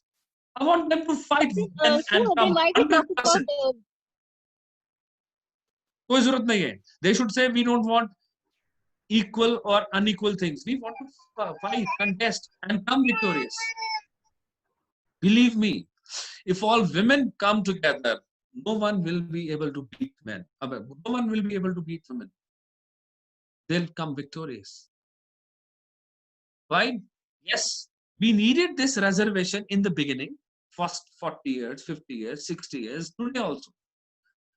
I want them to fight then So and they come might be talking about 100%. कोई जरूरत नहीं है. They should say we don't want equal or unequal things. We want to fight, contest, and come victorious. Believe me, if all women come together, no one will be able to beat men. No one will be able to beat women. They'll come victorious. Right? Yes, we needed this reservation in the beginning, first 40 years, 50 years, 60 years, today also.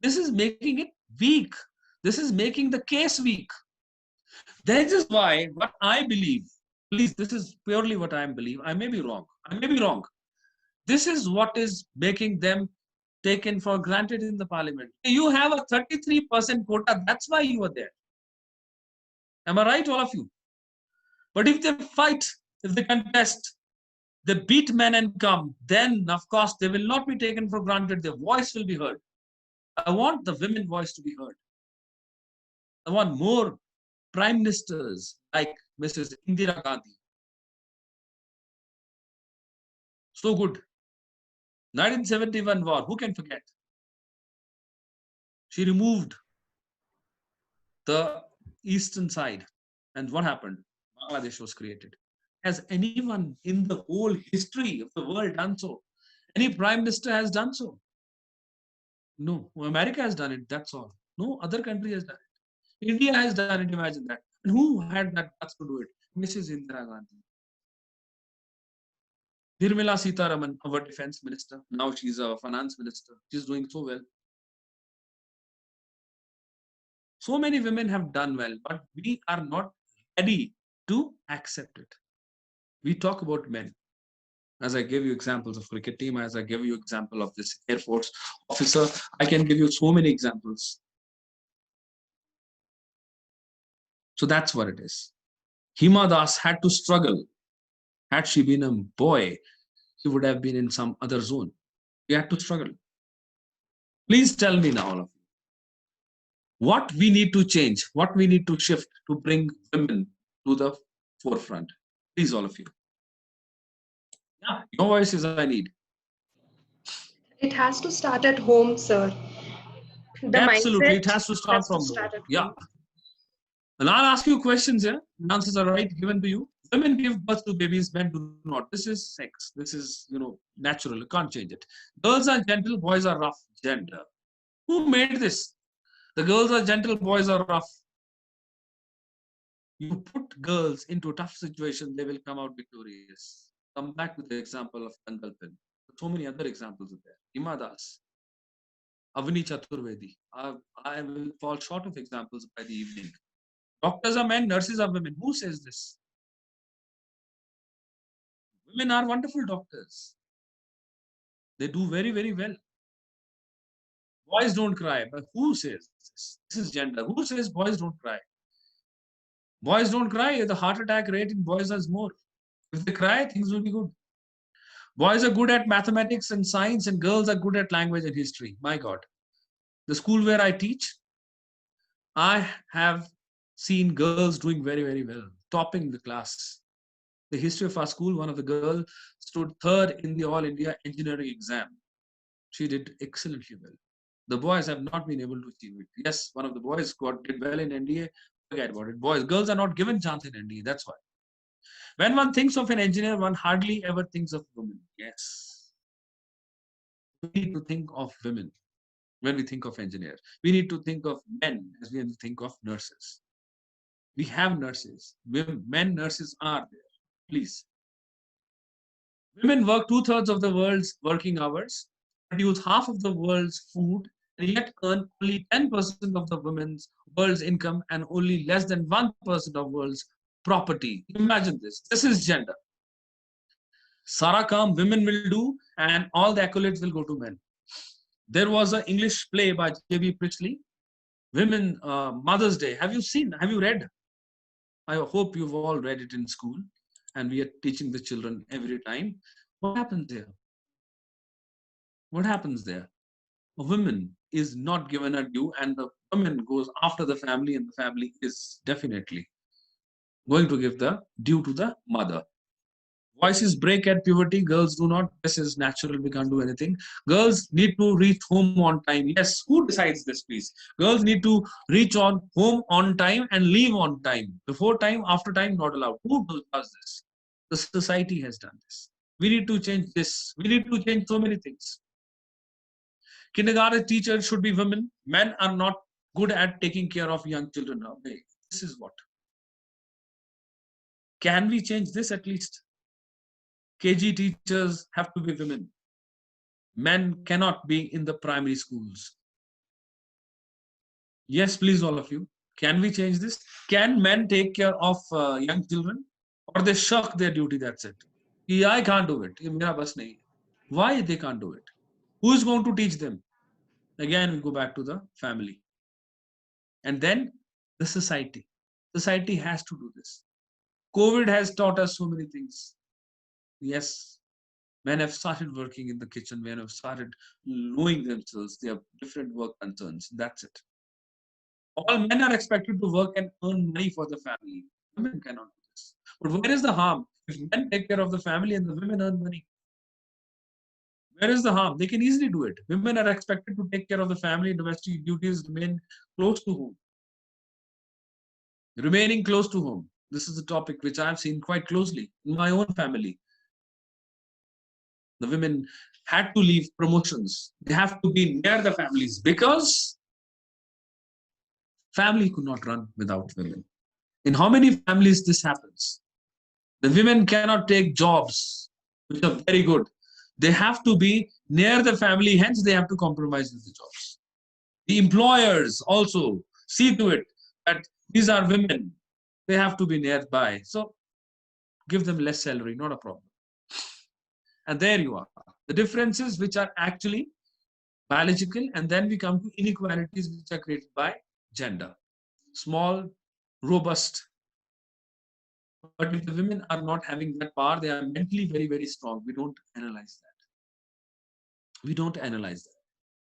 This is making it weak. This is making the case weak. That is why what I believe, please, this is purely what I believe. I may be wrong. I may be wrong. This is what is making them taken for granted in the parliament. You have a 33% quota. That's why you are there. Am I right, all of you? But if they fight, if they contest, they beat men and come, then of course they will not be taken for granted. Their voice will be heard. I want the women voice to be heard. I want more prime ministers like Mrs. Indira Gandhi. So good. 1971 war, who can forget? She removed the eastern side. And what happened? Bangladesh was created. Has anyone in the whole history of the world done so? Any prime minister has done so? No. America has done it, that's all. No other country has done it. India has done it, imagine that. And who had that guts to do it? Mrs. Indira Gandhi. Nirmala Sitharaman, our defense minister. Now she's a finance minister. She's doing so well. So many women have done well, but we are not ready to accept it. We talk about men. As I gave you examples of cricket team, as I gave you example of this Air Force officer, I can give you so many examples. So that's what it is. Hima Das had to struggle. Had she been a boy, she would have been in some other zone. We had to struggle. Please tell me now, all of you, what we need to change, what we need to shift to bring women to the forefront. Please, all of you. Yeah, your voices I need. It has to start at home, sir. The Absolutely, mindset it has to start has to from start home. at Yeah. home. And I'll ask you questions here. The answers are right given to you. Women give birth to babies, men do not. This is sex. This is, natural. You can't change it. Girls are gentle, boys are rough. Gender. Who made this? The girls are gentle, boys are rough. You put girls into a tough situation, they will come out victorious. Come back with the example of Tangalpin. So many other examples are there. Imadas, Avni Chaturvedi. I will fall short of examples by the evening. Doctors are men, nurses are women. Who says this? Women are wonderful doctors. They do very, very well. Boys don't cry. But who says this? This is gender. Who says boys don't cry? Boys don't cry. The heart attack rate in boys is more. If they cry, things will be good. Boys are good at mathematics and science, and girls are good at language and history. My God. The school where I teach, I have seen girls doing very, very well, topping the class. The history of our school, one of the girls stood third in the All India engineering exam. She did excellently well. The boys have not been able to achieve it. Yes, one of the boys did well in NDA. Forget about it. Girls are not given chance in NDA. That's why. When one thinks of an engineer, one hardly ever thinks of women. Yes. We need to think of women when we think of engineers. We need to think of men as we think of nurses. We have nurses. Men nurses are there. Please. Women work 2/3 of the world's working hours, produce half of the world's food, and yet earn only 10% of the women's world's income and only less than 1% of world's property. Imagine this. This is gender. Sara Kam women will do, and all the accolades will go to men. There was an English play by J.B. Priestley, Women Mother's Day. Have you seen? Have you read? I hope you've all read it in school, and we are teaching the children every time. What happens there? What happens there? A woman is not given a due, and the woman goes after the family, and the family is definitely going to give the due to the mother. Voices break at puberty. Girls do not. This is natural. We can't do anything. Girls need to reach home on time. Yes, who decides this, please? Girls need to reach on home on time and leave on time. Before time, after time, not allowed. Who does this? The society has done this. We need to change this. We need to change so many things. Kindergarten teachers should be women. Men are not good at taking care of young children now. This is what. Can we change this at least? KG teachers have to be women. Men cannot be in the primary schools. Yes, please, all of you. Can we change this? Can men take care of young children? Or they shirk their duty, that's it. Yeah, I can't do it. Why they can't do it? Who is going to teach them? Again, we go back to the family. And then the society. Society has to do this. COVID has taught us so many things. Yes, men have started working in the kitchen, men have started knowing themselves, they have different work concerns. That's it. All men are expected to work and earn money for the family. Women cannot do this. But where is the harm? If men take care of the family and the women earn money, where is the harm? They can easily do it. Women are expected to take care of the family, domestic duties, remain close to home. Remaining close to home. This is a topic which I've seen quite closely in my own family. The women had to leave promotions. They have to be near the families because family could not run without women. In how many families this happens? The women cannot take jobs which are very good. They have to be near the family, hence they have to compromise with the jobs. The employers also see to it that these are women. They have to be nearby. So give them less salary, not a problem. And there you are. The differences which are actually biological, and then we come to inequalities which are created by gender. Small, robust. But if the women are not having that power, they are mentally very, very strong. We don't analyze that. We don't analyze that.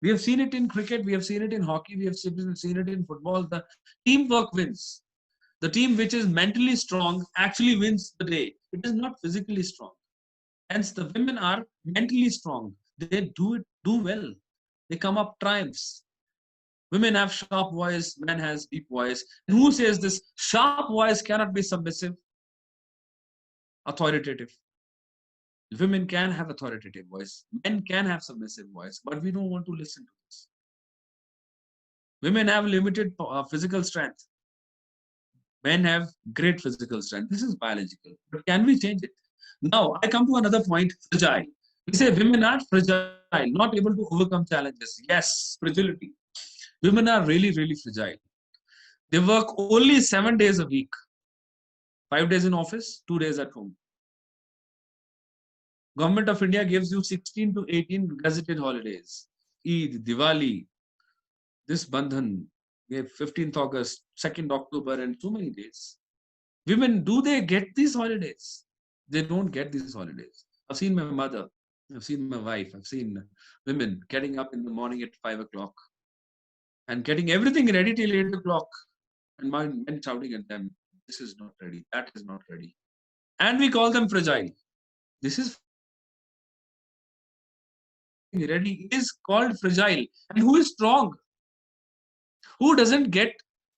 We have seen it in cricket, we have seen it in hockey, we have seen it in football. The teamwork wins. The team which is mentally strong actually wins the day. It is not physically strong. Hence, the women are mentally strong. They do well. They come up triumphs. Women have sharp voice, men has deep voice. And who says this? Sharp voice cannot be submissive, authoritative. Women can have authoritative voice. Men can have submissive voice, but we don't want to listen to this. Women have limited physical strength. Men have great physical strength. This is biological. But can we change it? Now, I come to another point, fragile. We say women are fragile, not able to overcome challenges. Yes, fragility. Women are really, really fragile. They work only 7 days a week. 5 days in office, 2 days at home. Government of India gives you 16 to 18 gazetted holidays. Eid, Diwali, this Bandhan, we have 15th August, 2nd October, and so many days. Women, do they get these holidays? They don't get these holidays. I've seen my mother, I've seen my wife, I've seen women getting up in the morning at 5 o'clock and getting everything ready till 8 o'clock. And my men shouting at them, this is not ready, that is not ready. And we call them fragile. This is ready is called fragile. And who is strong? Who doesn't get,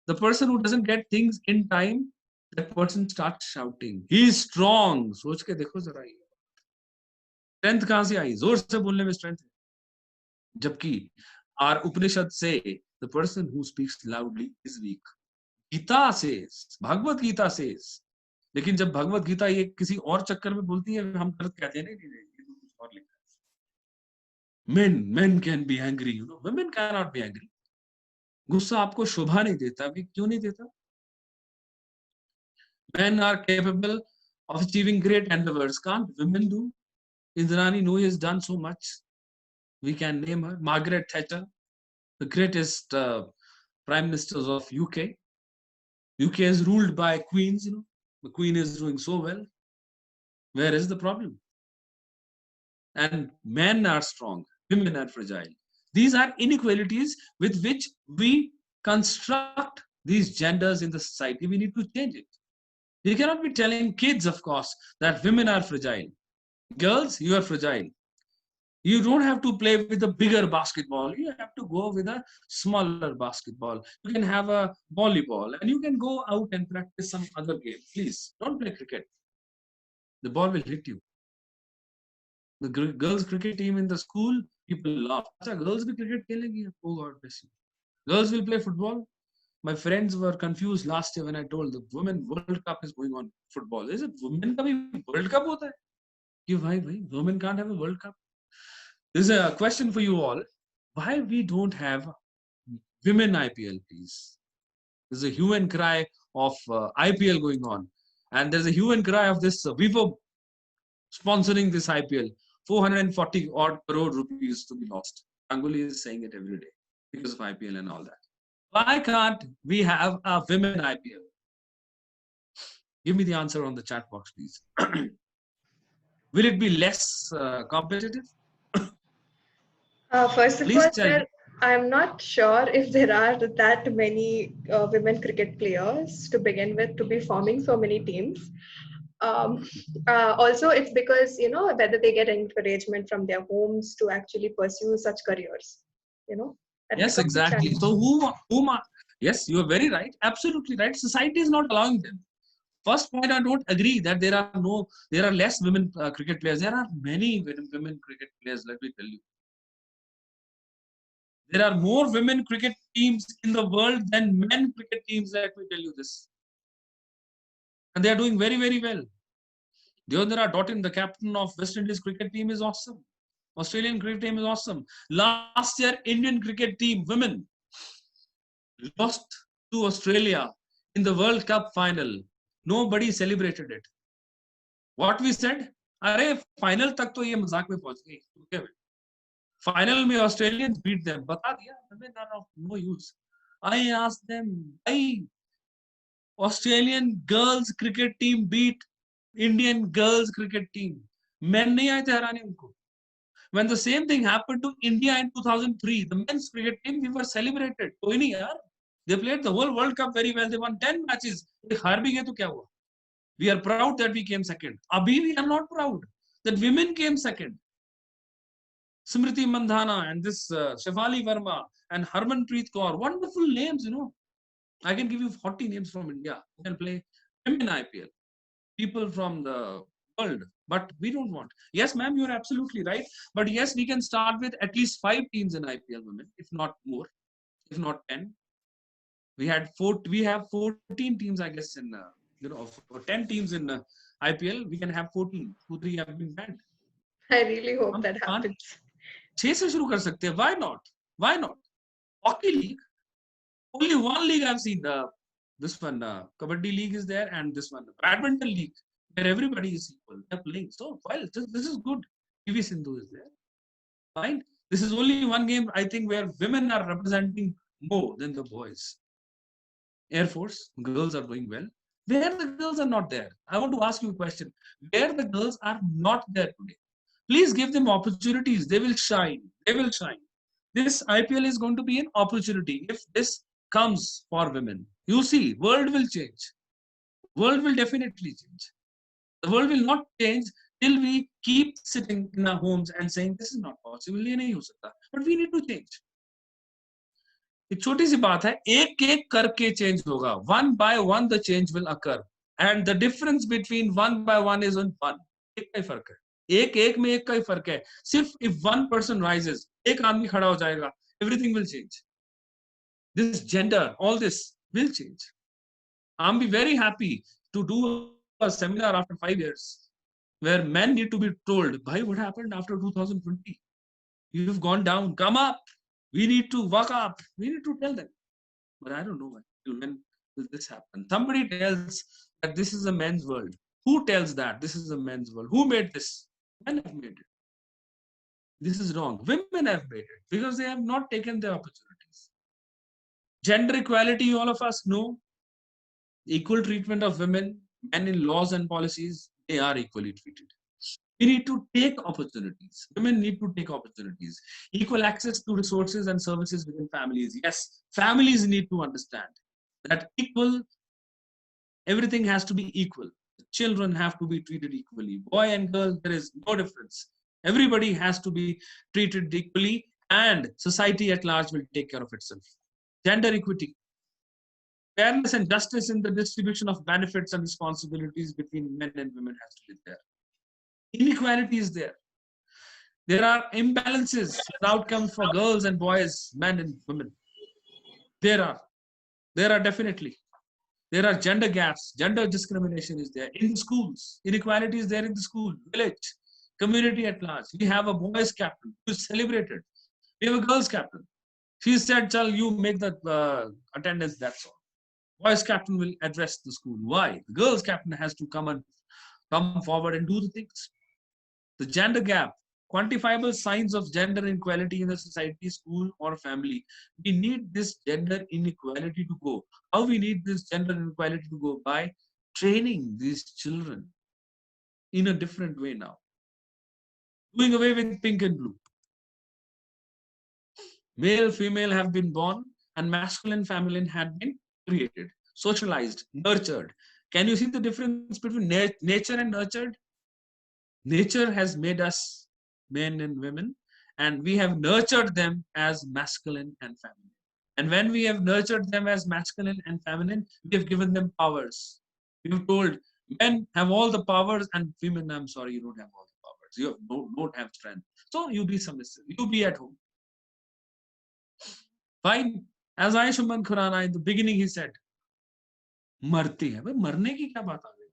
the person who doesn't get things in time, that person starts shouting. He is strong. सोच के देखो जरा ये. Strength कहाँ से आई? जोर से बोलने में strength है. जबकि our Upanishad say the person who speaks loudly is weak. Gita says, Bhagavad Gita says. लेकिन जब भगवत गीता ये किसी और चक्कर में बोलती है, हम गलत कहते हैं, नहीं ये तो कुछ और लिखा है. Men can be angry, you know. Women cannot be angry. गुस्सा आपको शोभा नहीं देता. अभी क्यों नहीं देता? Men are capable of achieving great endeavors. Can't women do? Indrani Nooyi has done so much. We can name her. Margaret Thatcher, the greatest prime ministers of UK. UK is ruled by queens, you know. The queen is doing so well. Where is the problem? And men are strong, women are fragile. These are inequalities with which we construct these genders in the society. We need to change it. You cannot be telling kids, of course, that women are fragile. Girls, you are fragile. You don't have to play with a bigger basketball. You have to go with a smaller basketball. You can have a volleyball and you can go out and practice some other game. Please don't play cricket. The ball will hit you. The girls cricket team in the school, people laugh. Girls will cricket खेलेंगी. Oh God bless you. Girls will play football. My friends were confused last year when I told the Women World Cup is going on football. Is it women का भी World Cup होता है? कि भाई, women can't have a World Cup. This is a question for you all. Why we don't have women IPL, please? There's a hue and cry of IPL going on. And there's a hue and cry of this Vivo sponsoring this IPL. 440 odd crore rupees to be lost. Ganguly is saying it every day because of IPL and all that. Why can't we have a women IPL? Give me the answer on the chat box, please. Will it be less competitive? First of Please all, tell me. I'm not sure if there are that many women cricket players to begin with to be forming so many teams. Also, it's because, you know, whether they get encouragement from their homes to actually pursue such careers, you know. Yes, exactly. So whom are, yes, you are very right. Absolutely right. Society is not allowing them. First point, I don't agree that there are less women cricket players. There are many women cricket players, let me tell you. There are more women cricket teams in the world than men cricket teams, let me tell you this. And they are doing very, very well. Deodhara Dottin, the captain of West Indies cricket team, is awesome. Australian cricket team is awesome. Last year, Indian cricket team, women, lost to Australia in the World Cup final. Nobody celebrated it. What we said? अरे final तक तो ये मजाक में पहुंच गई. Final में Australians beat them. बता दिया. Women are of no use. I asked them, why Australian girls cricket team beat Indian girls cricket team? Men नहीं आए थे हराने उनको. When the same thing happened to India in 2003, the men's cricket team, we were celebrated. कोई नहीं यार. They played the whole World Cup very well. They won 10 matches. हार भी गए तो क्या हुआ? We are proud that we came second. Abhi we are not proud that women came second. Smriti Mandhana and this Shefali Verma and Harmanpreet Kaur, wonderful names, you know. I can give you 40 names from India who can play women IPL. People from the world, but we don't want. Yes, ma'am, you're absolutely right. But yes, we can start with at least 5 teams in IPL women, if not more, if not 10. We have 14 teams, I guess, in 10 teams in IPL. We can have 14. 2-3 have been banned. I really hope that happens. 6 से शुरू कर सकते हैं. Why not? Why not? Hockey league. Only one league I've seen. This one, Kabaddi league is there, and this one, Badminton league, where everybody is equal. They're playing. So, well, this is good. PV Sindhu is there. Fine. This is only one game, I think, where women are representing more than the boys. Air Force, girls are doing well. Where the girls are not there? I want to ask you a question. Where the girls are not there today? Please give them opportunities. They will shine. They will shine. This IPL is going to be an opportunity. If this comes for women, you see, world will change. World will definitely change. The world will not change till we keep sitting in our homes and saying, this is not possible. ये नहीं हो सकता. But we need to change. एक छोटी सी बात है, एक एक करके चेंज होगा. One by one the change will occur. And the difference between one by one is on one. एक का ही फर्क है. एक एक में एक का ही फर्क है. सिर्फ if one person rises, एक आदमी खड़ा हो जाएगा, everything will change. This gender, all this will change. I'm be very happy to do a seminar after 5 years where men need to be told, bhai, what happened after 2020? You've gone down, come up. We need to work up. We need to tell them. But I don't know when will this happen. Somebody tells that this is a men's world. Who tells that this is a men's world? Who made this? Men have made it. This is wrong. Women have made it because they have not taken their opportunities. Gender equality, all of us know. Equal treatment of women, men in laws and policies, they are equally treated. We need to take opportunities. Women need to take opportunities. Equal access to resources and services within families. Yes, families need to understand that everything has to be equal. Children have to be treated equally. Boy and girl, there is no difference. Everybody has to be treated equally, and society at large will take care of itself. Gender equity. Fairness and justice in the distribution of benefits and responsibilities between men and women has to be there. Inequality is there. There are imbalances in outcomes for girls and boys, men and women. There are definitely. There are gender gaps. Gender discrimination is there in the schools. Inequality is there in the school, village, community at large. We have a boys captain who is celebrated. We have a girls captain. She said, "Chal, you make the attendance." That's all. Boys captain will address the school. Why? The girls captain has to come forward and do the things. The gender gap, quantifiable signs of gender inequality in a society, school, or family. We need this gender inequality to go. How we need this gender inequality to go? By training these children in a different way now. Doing away with pink and blue. Male, female have been born, and masculine, feminine had been created, socialized, nurtured. Can you see the difference between nature and nurtured? Nature has made us men and women, and we have nurtured them as masculine and feminine. And when we have nurtured them as masculine and feminine, we have given them powers. We've told men have all the powers, and women, I'm sorry, you don't have all the powers. You don't have strength. So you be submissive. You be at home. Fine. As Ayushman Khurana in the beginning, he said, "Marti hai." Marne ki kya baat aa gayi?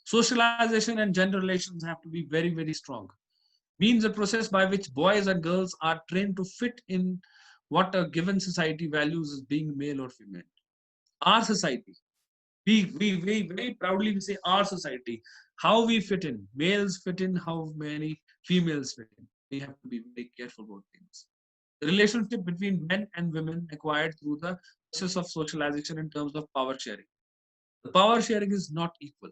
Socialization and gender relations have to be very, very strong. Means a process by which boys and girls are trained to fit in what a given society values as being male or female. Our society, we very proudly we say our society, how we fit in. Males fit in, how many females fit in. We have to be very careful about things. The relationship between men and women acquired through the process of socialization in terms of power sharing. The power sharing is not equal.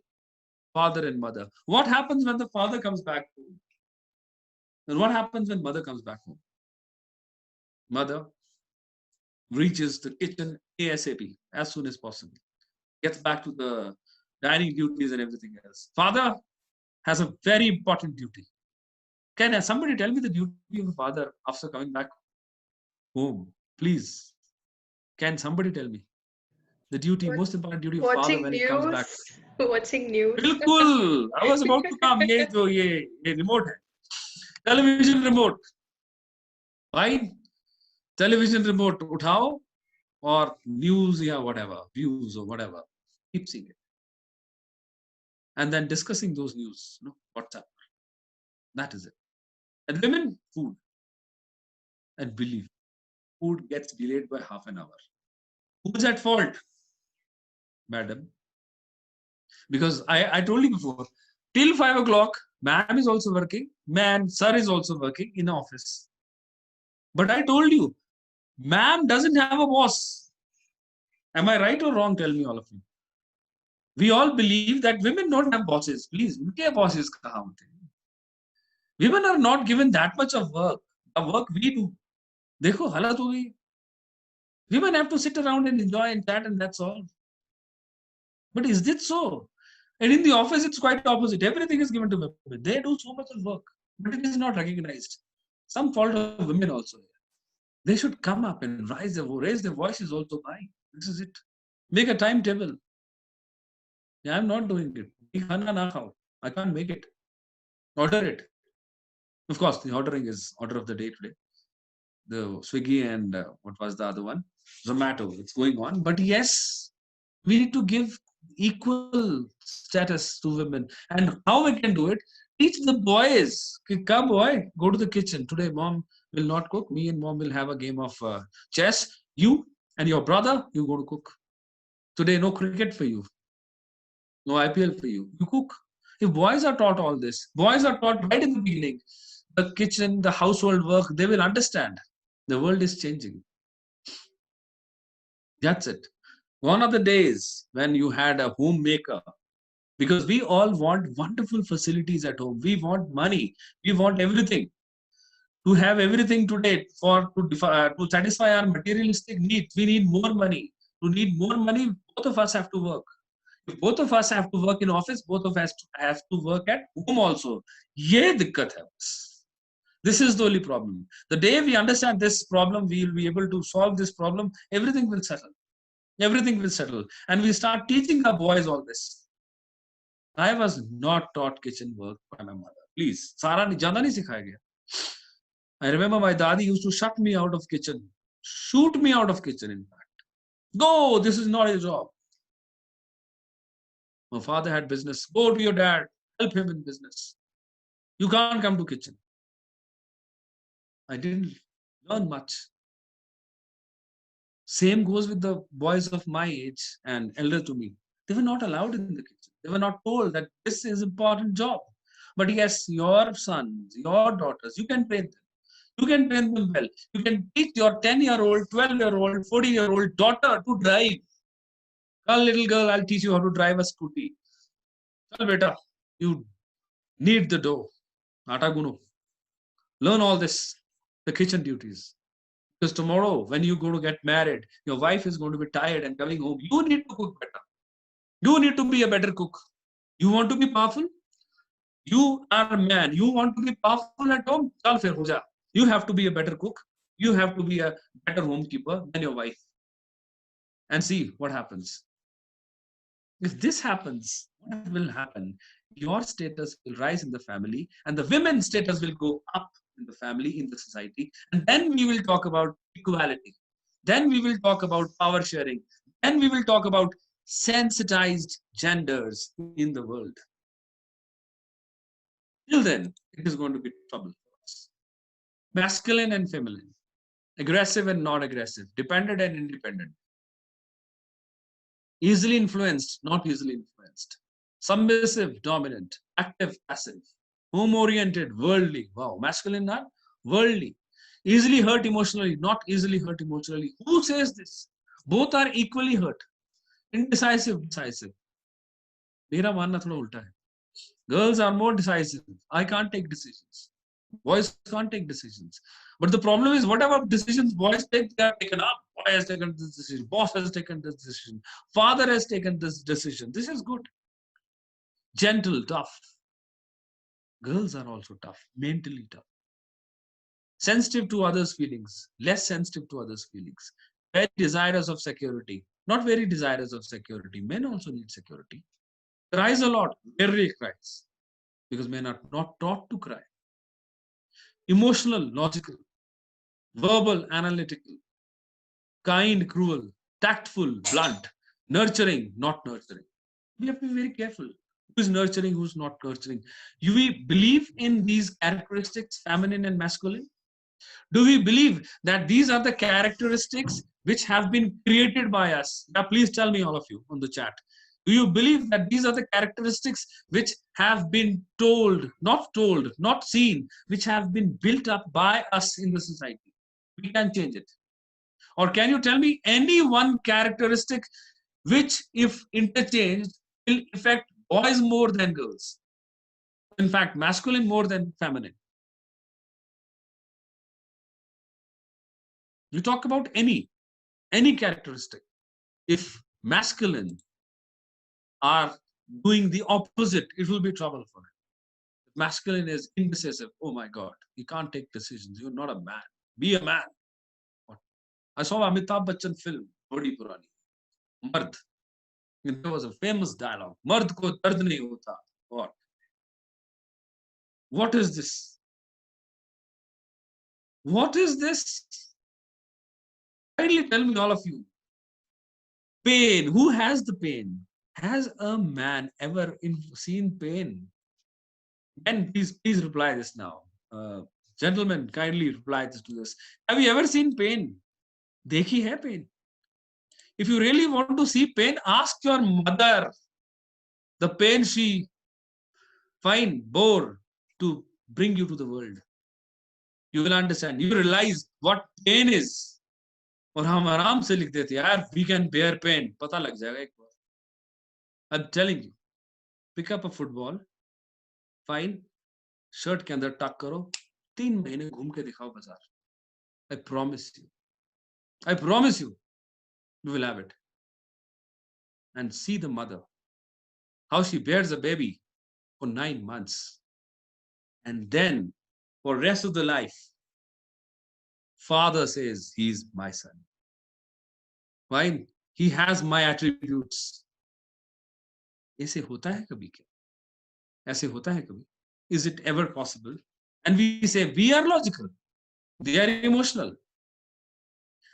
Father and mother. What happens when the father comes back home? And what happens when mother comes back home? Mother reaches the kitchen ASAP, as soon as possible. Gets back to the dining duties and everything else. Father has a very important duty. Can somebody tell me the duty of a father after coming back home? Please. Can somebody tell me? The duty, most important duty of father when he comes back. Watching news. Bilkul. I was about to come. Ye remote hai. Television remote. Fine. Television remote uthao or news or whatever, views or whatever. Keep seeing it. And then discussing those news. WhatsApp. That is it. And women, food. And believe, food gets delayed by half an hour. Who's at fault? Madam. Because I told you before, till 5 o'clock, ma'am is also working, sir is also working in the office. But I told you, ma'am doesn't have a boss. Am I right or wrong? Tell me, all of you. We all believe that women don't have bosses. Please, unke bosses kahan hote? Women are not given that much of work. The work we do. Dekho, halat ho gayi. Women have to sit around and enjoy and chat, and that's all. But is this so? And in the office, it's quite opposite. Everything is given to women. They do so much of work, but it is not recognized. Some fault of women also. They should come up and raise their voices also. By this is it. Make a timetable. Yeah, I'm not doing it. I can't make it. Order it. Of course, the ordering is order of the day today. The Swiggy and what was the other one? Zomato. It's going on. But yes, We need to give equal status to women. And how we can do it? Teach the boys. Come, boy, go to the kitchen. Today, mom will not cook. Me and mom will have a game of chess. You and your brother, you go to cook. Today, no cricket for you. No IPL for you. You cook. If boys are taught all this, boys are taught right in the beginning, the kitchen, the household work, they will understand. The world is changing. That's it. One of the days when you had a homemaker, because we all want wonderful facilities at home. We want money. We want everything. To have everything today to satisfy our materialistic needs, we need more money. To need more money, both of us have to work. If both of us have to work in office, both of us have to work at home also. ये दिक्कत है. This is the only problem. The day we understand this problem, we will be able to solve this problem. Everything will settle. Everything will settle. And we start teaching our boys all this. I was not taught kitchen work by my mother. Please, सारा नहीं ज़्यादा नहीं सिखाया गया. I remember my daddy used to shut me out of kitchen, shoot me out of kitchen. In fact, go. This is not your job. My father had business. Go to your dad. Help him in business. You can't come to kitchen. I didn't learn much. Same goes with the boys of my age and elder to me. They were not allowed in the kitchen. They were not told that this is an important job. But yes, your sons, your daughters, you can train them. You can train them well. You can teach your 10-year-old, 12-year-old, 14-year-old daughter to drive. Tell little girl, I'll teach you how to drive a scooty. Tell beta, you knead the dough. Atta guno. Learn all this, the kitchen duties. Because tomorrow, when you go to get married, your wife is going to be tired and coming home. You need to cook better. You need to be a better cook. You want to be powerful? You are a man. You want to be powerful at home? Chal fir ho ja. You have to be a better cook. You have to be a better homekeeper than your wife. And see what happens. If this happens, what will happen? Your status will rise in the family, and the women's status will go up in the family, in the society. And then we will talk about equality. Then we will talk about power sharing. Then we will talk about sensitized genders in the world. Till then, it is going to be trouble for us. Masculine and feminine, aggressive and non-aggressive, dependent and independent, easily influenced, not easily influenced, submissive, dominant, active, passive, home-oriented, worldly. Wow, masculine, not worldly. Easily hurt emotionally, not easily hurt emotionally. Who says this? Both are equally hurt. Indecisive, decisive. मेरा मानना थोड़ा उल्टा है. Girls are more decisive. I can't take decisions. Boys can't take decisions. But the problem is, whatever decisions boys take, they are taken up. Boy has taken this decision. Boss has taken this decision. Father has taken this decision. This is good. Gentle, tough. Girls are also tough, mentally tough. Sensitive to others' feelings, less sensitive to others' feelings. Very desirous of security, not very desirous of security. Men also need security. Cries a lot, rarely cries, because men are not taught to cry. Emotional, logical, verbal, analytical, kind, cruel, tactful, blunt, nurturing, not nurturing. We have to be very careful. Who is nurturing, who's not nurturing? Do we believe in these characteristics, feminine and masculine? Do we believe that these are the characteristics which have been created by us? Now, please tell me, all of you, on the chat. Do you believe that these are the characteristics which have been not seen, which have been built up by us in the society? We can change it. Or can you tell me any one characteristic which, if interchanged, will affect boys more than girls? In fact, masculine more than feminine. You talk about any characteristic. If masculine are doing the opposite, it will be trouble for him. If masculine is indecisive, oh my God, you can't take decisions. You're not a man. Be a man. I saw Amitabh Bachchan film, Badi Purani, Mard. There was a famous dialogue. Mard ko dard nahi hota. What is this? What is this? Kindly tell me, all of you. Pain. Who has the pain? Has a man ever seen pain? And please reply this now. Gentlemen, kindly reply this to this. Have you ever seen pain? Dekhi hai pain. If you really want to see pain, ask your mother the pain she bore to bring you to the world. You will understand. You realize what pain is. और हम आराम से लिख देते यार, we can bear pain. पता लग जाएगा एक बार. I'm telling you. Pick up a football. Fine. Shirt के अंदर टक करो. 3 महीने घूम के दिखाओ बाजार. I promise you. I promise you. You will have it. And see the mother. How she bears a baby for 9 months. And then, for rest of the life, father says, he's my son. Fine. He has my attributes. ऐसे होता है कभी क्या? ऐसे होता है कभी? Is it ever possible? And we say, we are logical. They are emotional.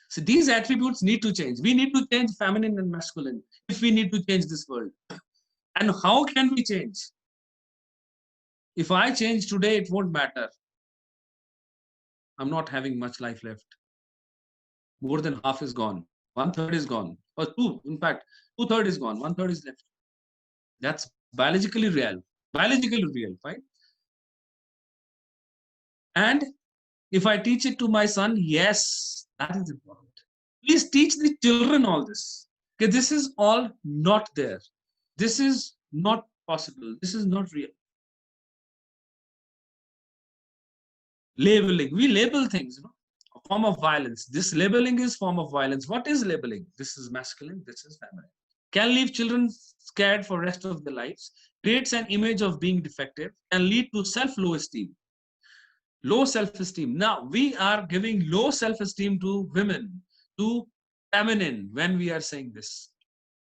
So these attributes need to change. We need to change feminine and masculine if we need to change this world. And how can we change? If I change today, it won't matter. I'm not having much life left. More than half is gone. 1/3 is gone. Or in fact, 2/3 is gone. 1/3 is left. That's biologically real. Biologically real, right? And if I teach it to my son, yes, that is important. Please teach the children all this. Okay, this is all not there. This is not possible. This is not real. Labeling. We label things, you know, a form of violence. This labeling is form of violence. What is labeling? This is masculine. This is feminine. Can leave children scared for rest of their lives. Creates an image of being defective and lead to low esteem. Low self-esteem. Now, we are giving low self-esteem to women, to feminine, when we are saying this.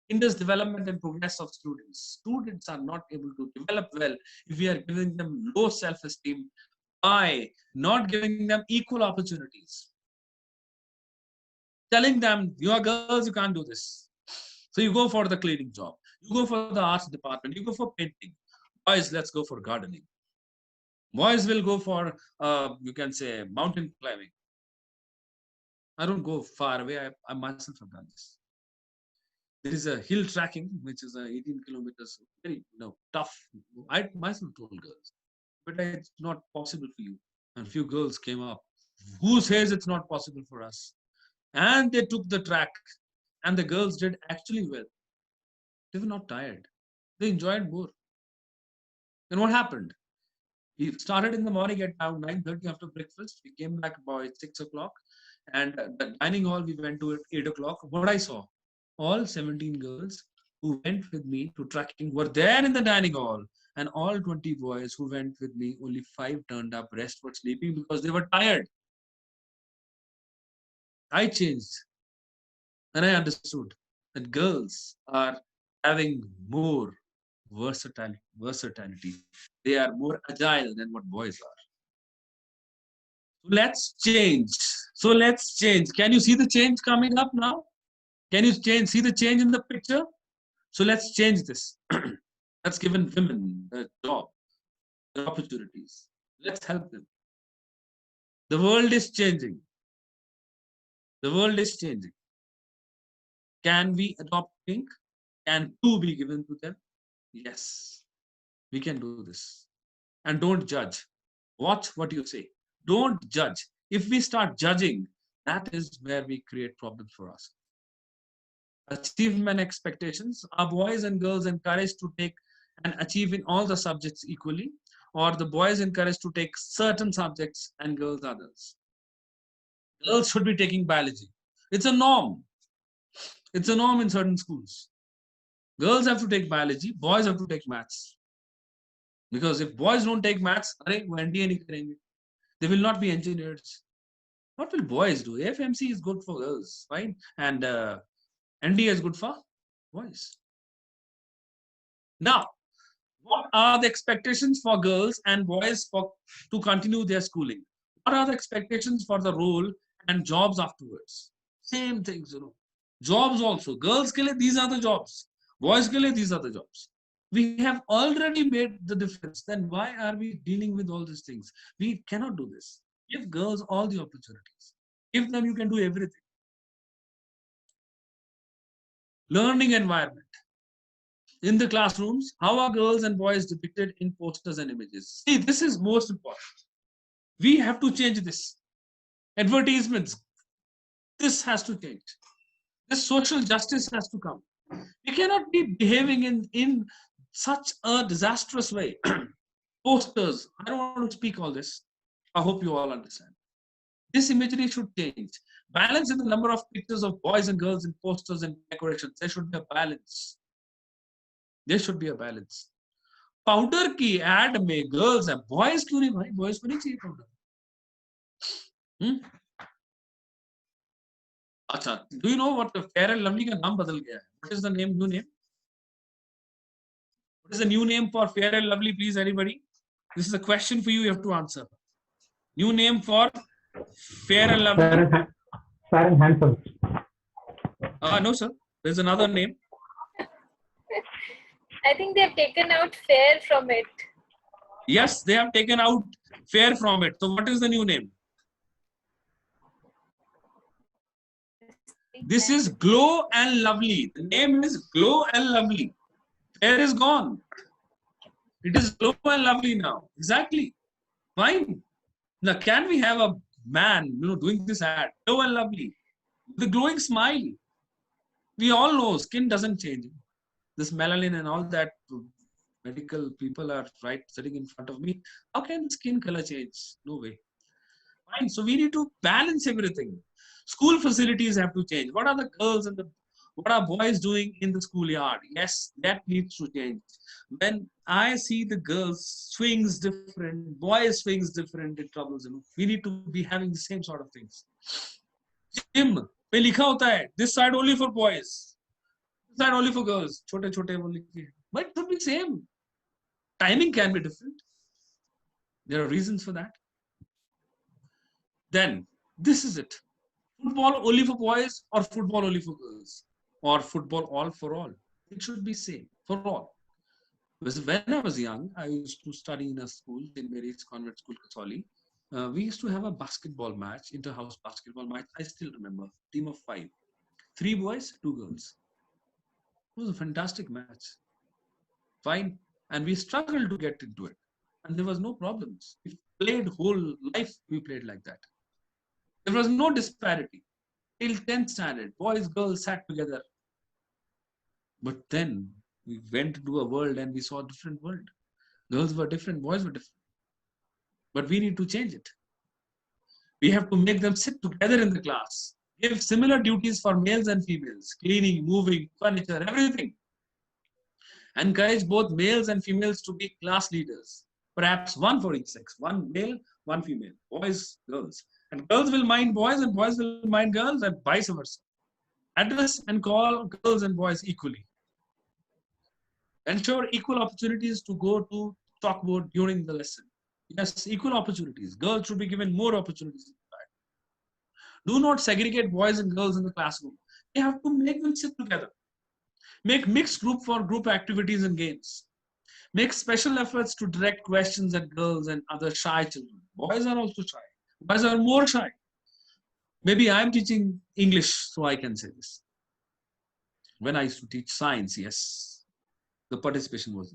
In this development and progress of students, students are not able to develop well if we are giving them low self-esteem by not giving them equal opportunities. Telling them, you are girls, you can't do this. So you go for the cleaning job. You go for the arts department. You go for painting. Boys, let's go for gardening. Boys will go for, you can say, mountain climbing. I don't go far away. I myself have done this. There is a hill trekking, which is 18 kilometers, very tough. I myself told girls, but it's not possible for you. And few girls came up. Who says it's not possible for us? And they took the track, and the girls did actually well. They were not tired. They enjoyed more. And what happened? We started in the morning at around 9:30 after breakfast. We came back about 6 o'clock. And the dining hall, we went to at 8 o'clock. What I saw, all 17 girls who went with me to trekking were there in the dining hall. And all 20 boys who went with me, only 5 turned up, rest were sleeping because they were tired. I changed. And I understood that girls are having more versatility. They are more agile than what boys are. So let's change. Can you see the change coming up now? Can you see the change in the picture? So let's change this. Let's give women a job, opportunities. Let's help them. The world is changing. The world is changing. Can we adopt pink? Can 2 be given to them? Yes, we can do this. And don't judge. Watch what you say. Don't judge. If we start judging, that is where we create problems for us. Achievement expectations. Are boys and girls encouraged to take and achieve in all the subjects equally? Or the boys encouraged to take certain subjects and girls others? Girls should be taking biology. It's a norm. It's a norm in certain schools. Girls have to take biology, boys have to take maths. Because if boys don't take maths, they will not be engineers. What will boys do? FMC is good for girls, right? And ND is good for boys. Now, what are the expectations for girls and boys to continue their schooling? What are the expectations for the role and jobs afterwards? Same things, Jobs also. Girls ke liye, these are the jobs. Boys ke liye, these are the jobs. We have already made the difference. Then why are we dealing with all these things? We cannot do this. Give girls all the opportunities. Give them, you can do everything. Learning environment. In the classrooms, how are girls and boys depicted in posters and images? See, this is most important. We have to change this. Advertisements, this has to change. This social justice has to come. We cannot be behaving in such a disastrous way. Posters, I don't want to speak all this. I hope you all understand. This imagery should change. Balance in the number of pictures of boys and girls in posters and decorations. There should be a balance. There should be a balance. Powder की ad में girls है, boys क्यों नहीं भाई? Boys को नहीं चाहिए powder. अच्छा, do you know what Fair and Lovely का नाम बदल गया है? What is the name, new name? What is the new name for Fair and Lovely? Please anybody, this is a question for you, you have to answer. New name for Fair and Lovely? Fair and handsome. No sir, there's another name. I think they've taken out fair from it. Yes, they have taken out fair from it. So what is the new name? This is Glow and Lovely. The name is Glow and Lovely. Fair is gone. It is Glow and Lovely now. Exactly. Fine. Now, can we have a man, doing this ad, Glow and Lovely, the glowing smile? We all know skin doesn't change. This melanin and all that, medical people are right sitting in front of me. How can skin color change? No way. Fine. So we need to balance everything. School facilities have to change. What are the girls and what are boys doing in the schoolyard? Yes, that needs to change. When I see the girls swings different, boys swings different, it troubles. We need to be having the same sort of things. Gym पे लिखा होता है this side only for boys, this side only for girls. छोटे छोटे वो लिखे, but it should be same. Timing can be different. There are reasons for that. Then this is it. Football only for boys or football only for girls, or football all for all? It should be same for all. Because when I was young, I used to study in a school, in Mary's Convent School, Kasoli. We used to have a basketball match, inter-house basketball match. I still remember, team of 5, 3 boys, 2 girls. It was a fantastic match. Fine. And we struggled to get into it. And there was no problems. We played whole life, we played like that. There was no disparity. Till 10th standard, boys, girls sat together. But then we went into a world and we saw a different world. Girls were different, boys were different. But we need to change it. We have to make them sit together in the class. Give similar duties for males and females, cleaning, moving, furniture, everything. Encourage both males and females to be class leaders. Perhaps one for each sex, one male, one female, boys, girls. And girls will mind boys and boys will mind girls and vice versa. Address and call girls and boys equally. Ensure equal opportunities to go to chalkboard during the lesson. Yes, equal opportunities. Girls should be given more opportunities. Do not segregate boys and girls in the classroom. You have to make them sit together. Make mixed group for group activities and games. Make special efforts to direct questions at girls and other shy children. Boys are also shy. Boys are more shy. Maybe I'm teaching English, so I can say this. When I used to teach science, yes, the participation was.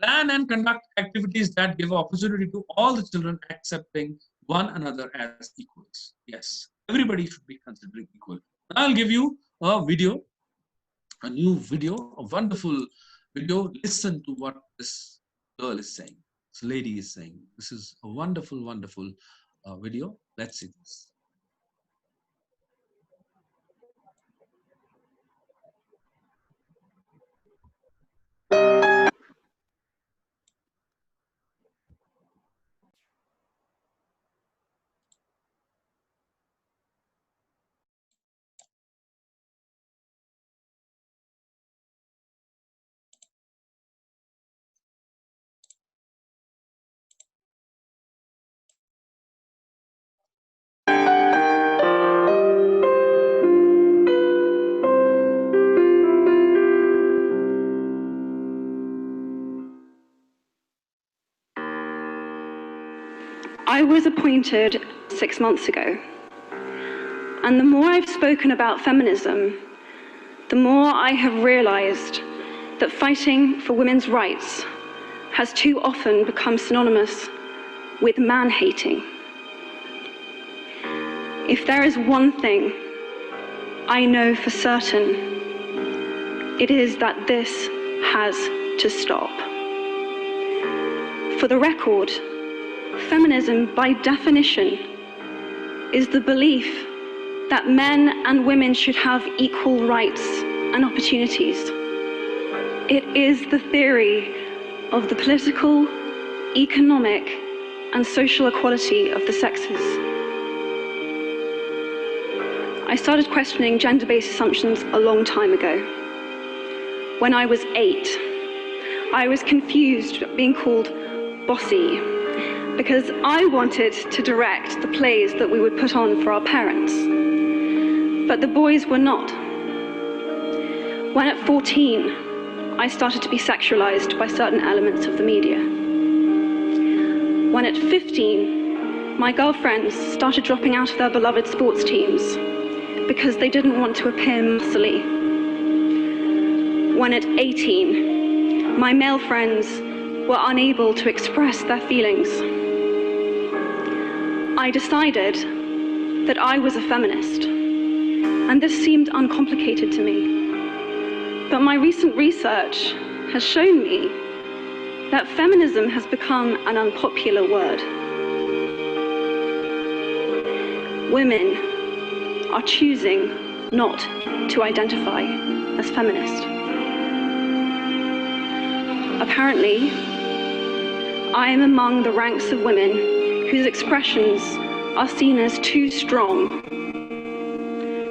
Plan and conduct activities that give opportunity to all the children, accepting one another as equals. Yes, everybody should be considered equal. I'll give you a video, a new video, a wonderful video. Listen to what this girl is saying, this lady is saying. This is a wonderful, wonderful video. Let's see this. I was appointed 6 months ago, and the more I've spoken about feminism, the more I have realized that fighting for women's rights has too often become synonymous with man-hating. If there is one thing I know for certain, it is that this has to stop. For the record, feminism, by definition, is the belief that men and women should have equal rights and opportunities. It is the theory of the political, economic, and social equality of the sexes. I started questioning gender-based assumptions a long time ago. When I was 8, I was confused being called bossy because I wanted to direct the plays that we would put on for our parents, but the boys were not. When at 14, I started to be sexualized by certain elements of the media. When at 15, my girlfriends started dropping out of their beloved sports teams because they didn't want to appear muscly. When at 18, my male friends were unable to express their feelings. I decided that I was a feminist, and this seemed uncomplicated to me. But my recent research has shown me that feminism has become an unpopular word. Women are choosing not to identify as feminist. Apparently, I am among the ranks of women whose expressions are seen as too strong,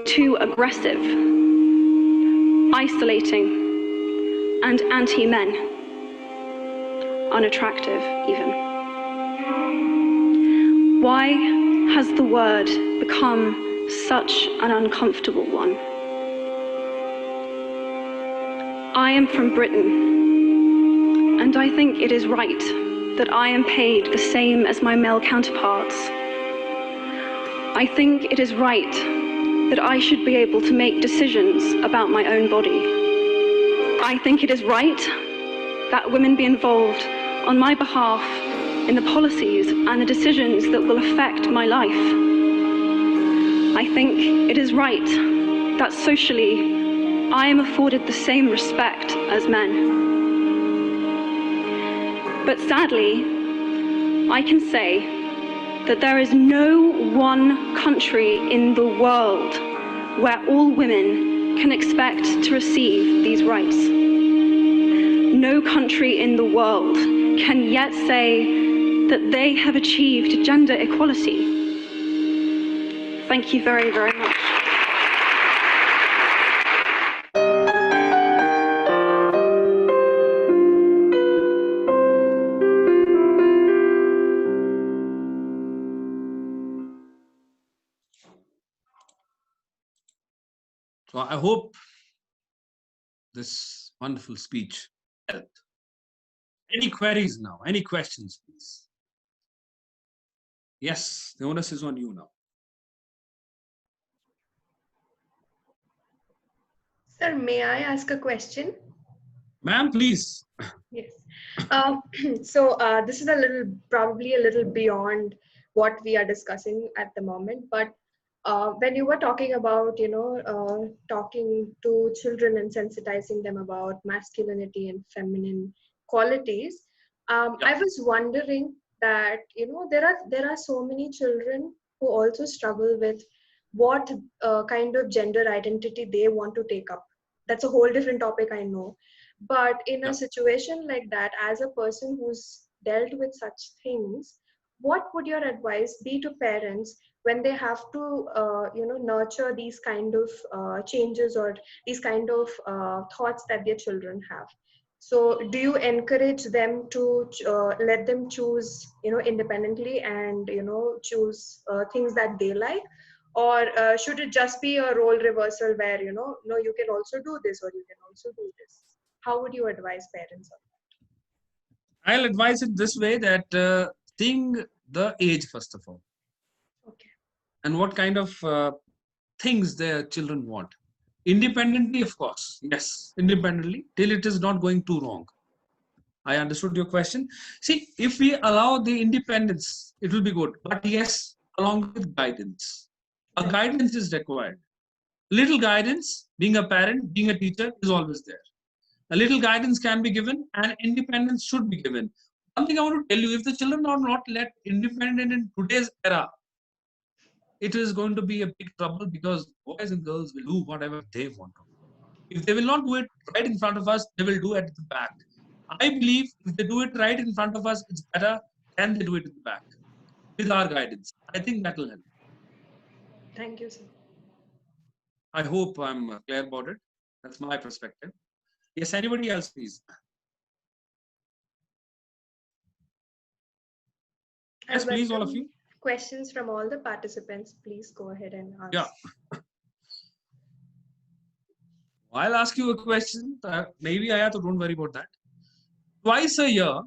too aggressive, isolating, and anti-men, unattractive even. Why has the word become such an uncomfortable one? I am from Britain, and I think it is right that I am paid the same as my male counterparts. I think it is right that I should be able to make decisions about my own body. I think it is right that women be involved on my behalf in the policies and the decisions that will affect my life. I think it is right that socially I am afforded the same respect as men. But sadly, I can say that there is no one country in the world where all women can expect to receive these rights. No country in the world can yet say that they have achieved gender equality. Thank you very, very much. So I hope this wonderful speech helped. Any queries now? Any questions, please? Yes, the onus is on you now. Sir, may I ask a question? Ma'am, please. Yes. This is probably a little beyond what we are discussing at the moment, but when you were talking about, talking to children and sensitizing them about masculinity and feminine qualities, I was wondering that, there are so many children who also struggle with what kind of gender identity they want to take up. That's a whole different topic, I know. But in a situation like that, as a person who's dealt with such things, what would your advice be to parents when they have to, nurture these kind of changes or these kind of thoughts that their children have? So, do you encourage them to let them choose, independently and choose things that they like? Or should it just be a role reversal where, no, you can also do this or you can also do this? How would you advise parents on that? I'll advise it this way, that seeing the age first of all. Okay. And what kind of things their children want. Independently, of course, yes, independently, till it is not going too wrong. I understood your question. See, if we allow the independence, it will be good. But yes, along with guidance. A guidance is required. Little guidance, being a parent, being a teacher, is always there. A little guidance can be given and independence should be given. One thing I want to tell you, if the children are not let independent in today's era, it is going to be a big trouble because boys and girls will do whatever they want to. If they will not do it right in front of us, they will do it at the back. I believe if they do it right in front of us, it's better than they do it at the back with our guidance. I think that will help. Thank you, sir. I hope I'm clear about it. That's my perspective. Yes, anybody else, please? Yes, please, all of you. Questions from all the participants. Please go ahead and ask. Yeah. I'll ask you a question. Maybe I have to, don't worry about that. Twice a year,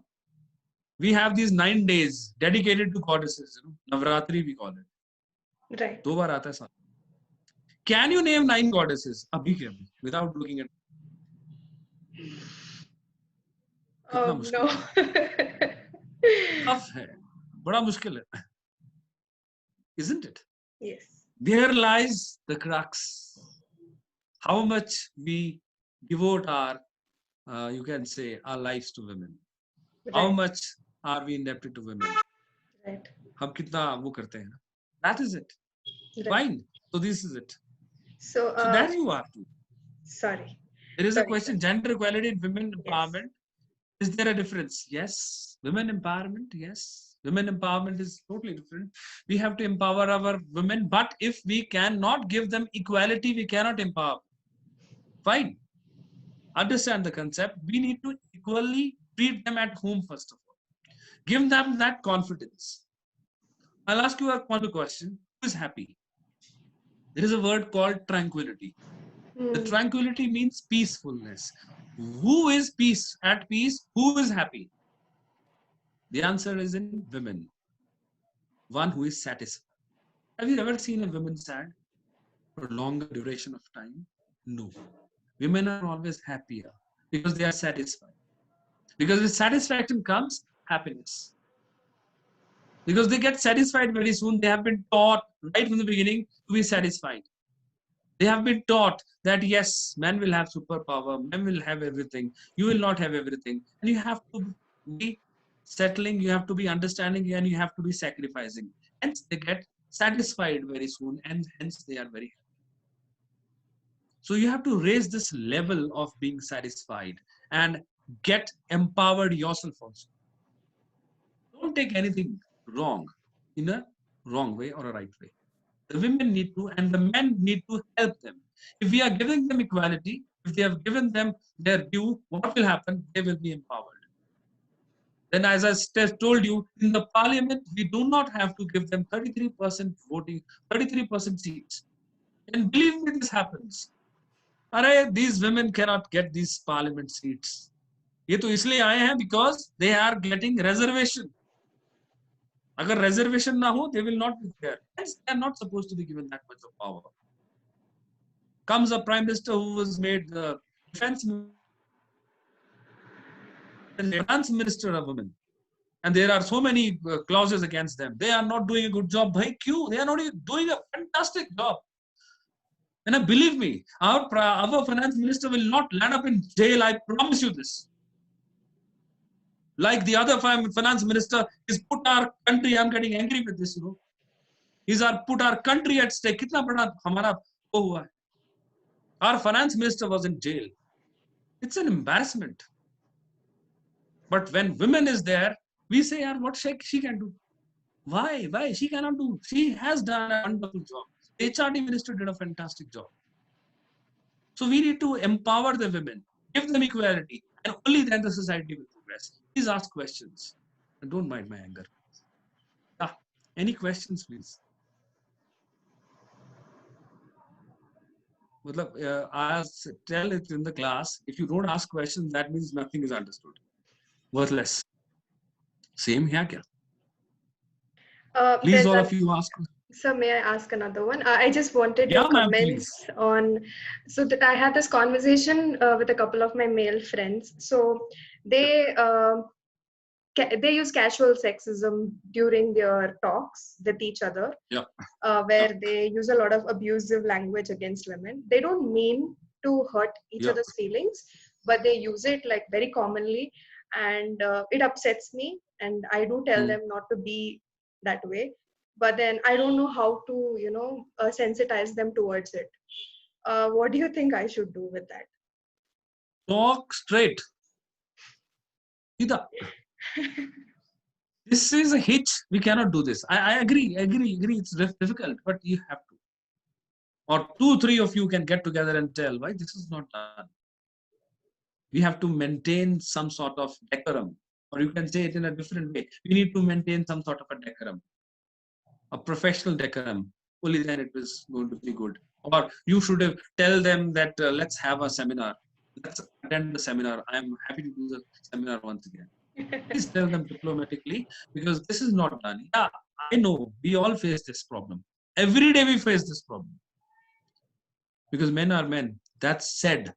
we have these 9 days dedicated to goddesses. Navratri, we call it. Right. 2 baar aata hai saal. Can you name 9 goddesses? Abhi ke abhi, without looking at. Oh, no. Tough hai. Bada mushkil hai. Isn't it? Yes. There lies the crux. How much we devote our, you can say, our lives to women. Right. How much are we indebted to women? Right. हम कितना वो करते हैं? That is it. Right. Fine. So this is it. So that you are to. Sorry. There is Sorry, a question: sir. gender equality and women empowerment. Yes. Is there a difference? Yes. Women empowerment. Yes. Women empowerment is totally different. We have to empower our women, but if we cannot give them equality, we cannot empower. Fine. Understand the concept. We need to equally treat them at home first of all. Give them that confidence. I'll ask you a question. Who is happy? There is a word called tranquility. The tranquility means peacefulness. Who is at peace? Who is happy? The answer is in women. One who is satisfied. Have you ever seen a woman sad for a longer duration of time? No. Women are always happier because they are satisfied. Because with satisfaction comes happiness. Because they get satisfied very soon. They have been taught right from the beginning to be satisfied. They have been taught that yes, men will have superpower, men will have everything, you will not have everything. And you have to be settling, you have to be understanding, and you have to be sacrificing. Hence, they get satisfied very soon, and hence they are very happy. So you have to raise this level of being satisfied and get empowered yourself also. Don't take anything wrong in a wrong way or a right way. The women need to, and the men need to help them. If we are giving them equality, if they have given them their due, what will happen? They will be empowered. Then, as I told you, in the parliament, we do not have to give them 33% voting, 33% seats. And believe me, this happens. These women cannot get these parliament seats. ये तो इसलिए आए हैं because they are getting reservation. अगर reservation ना हो, they will not be there. Hence, they are not supposed to be given that much of power. Comes a prime minister who was made the defense minister of women, and there are so many clauses against them. They are not doing a good job. Bhai, kyun? They are not doing a fantastic job. And believe me, our finance minister will not land up in jail. I promise you this. Like the other finance minister, he's put our country. I'm getting angry with this, He's put our country at stake. Kitna bada hamara wo hua hai. Our finance minister was in jail. It's an embarrassment. But when women is there, we say, what she can do? Why? She cannot do. She has done a wonderful job. The HRD minister did a fantastic job. So we need to empower the women, give them equality, and only then the society will progress. Please ask questions. And don't mind my anger. Any questions, please? I tell it in the class, if you don't ask questions, that means nothing is understood. Worthless. Same here, kya? Please, There's all a, of you ask. so may I ask another one? I just wanted Yeah, your ma'am, please. comments on, so that I had this conversation with a couple of my male friends. So they they use casual sexism during their talks with each other, Yeah. where they use a lot of abusive language against women. They don't mean to hurt each Yeah. other's feelings, but they use it like very commonly, and it upsets me. And I do tell them not to be that way, but then I don't know how to, sensitize them towards it. What do you think I should do with that? Talk straight. Ida. This is a hitch. We cannot do this. I agree. It's difficult, but you have to. Or 2-3 of you can get together and tell why this is not done. We have to maintain some sort of decorum, or you can say it in a different way. We need to maintain some sort of a decorum, a professional decorum. Only then it is going to be good. Or you should have tell them that let's have a seminar. Let's attend the seminar. I'm happy to do the seminar once again. Please tell them diplomatically, because this is not done. Yeah, I know we all face this problem. Every day we face this problem. Because men are men. That's said.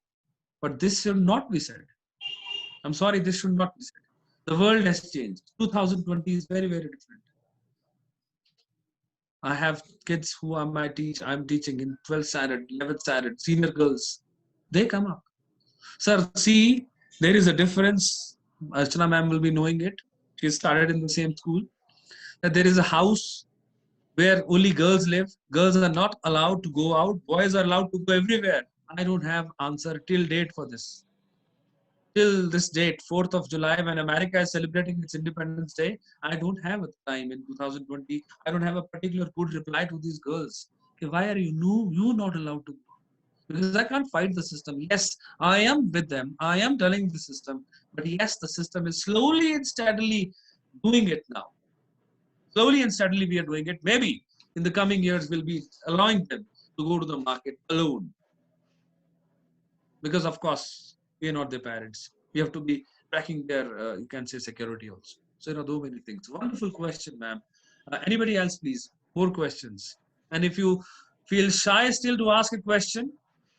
But this should not be said. I'm sorry, this should not be said. The world has changed. 2020 is very, very different. I have kids who are I'm teaching in 12th standard, 11th standard, senior girls. They come up. Sir, see, there is a difference. Archana ma'am will be knowing it. She started in the same school. That there is a house where only girls live. Girls are not allowed to go out. Boys are allowed to go everywhere. I don't have answer till date for this. Till this date, 4th of July, when America is celebrating its Independence Day, I don't have a time in 2020. I don't have a particular good reply to these girls. Okay, why are you not allowed to go? Because I can't fight the system. Yes, I am with them. I am telling the system. But yes, the system is slowly and steadily doing it now. Slowly and steadily we are doing it. Maybe in the coming years we'll be allowing them to go to the market alone. Because of course, we are not their parents. We have to be tracking their, you can say, security also. So there are so many things. Wonderful question, ma'am. Anybody else, please? More questions. And if you feel shy still to ask a question,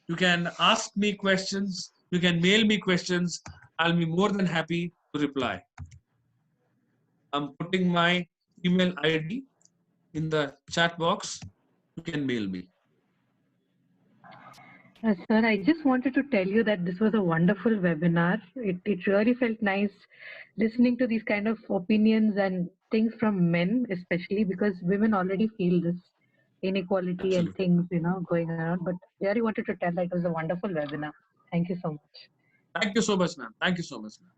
you can ask me questions. You can mail me questions. I'll be more than happy to reply. I'm putting my email ID in the chat box. You can mail me. Sir, I just wanted to tell you that this was a wonderful webinar. It really felt nice listening to these kind of opinions and things from men, especially because women already feel this inequality and things, going around. But I really wanted to tell that it was a wonderful webinar. Thank you so much. Thank you so much, ma'am. Thank you so much, ma'am.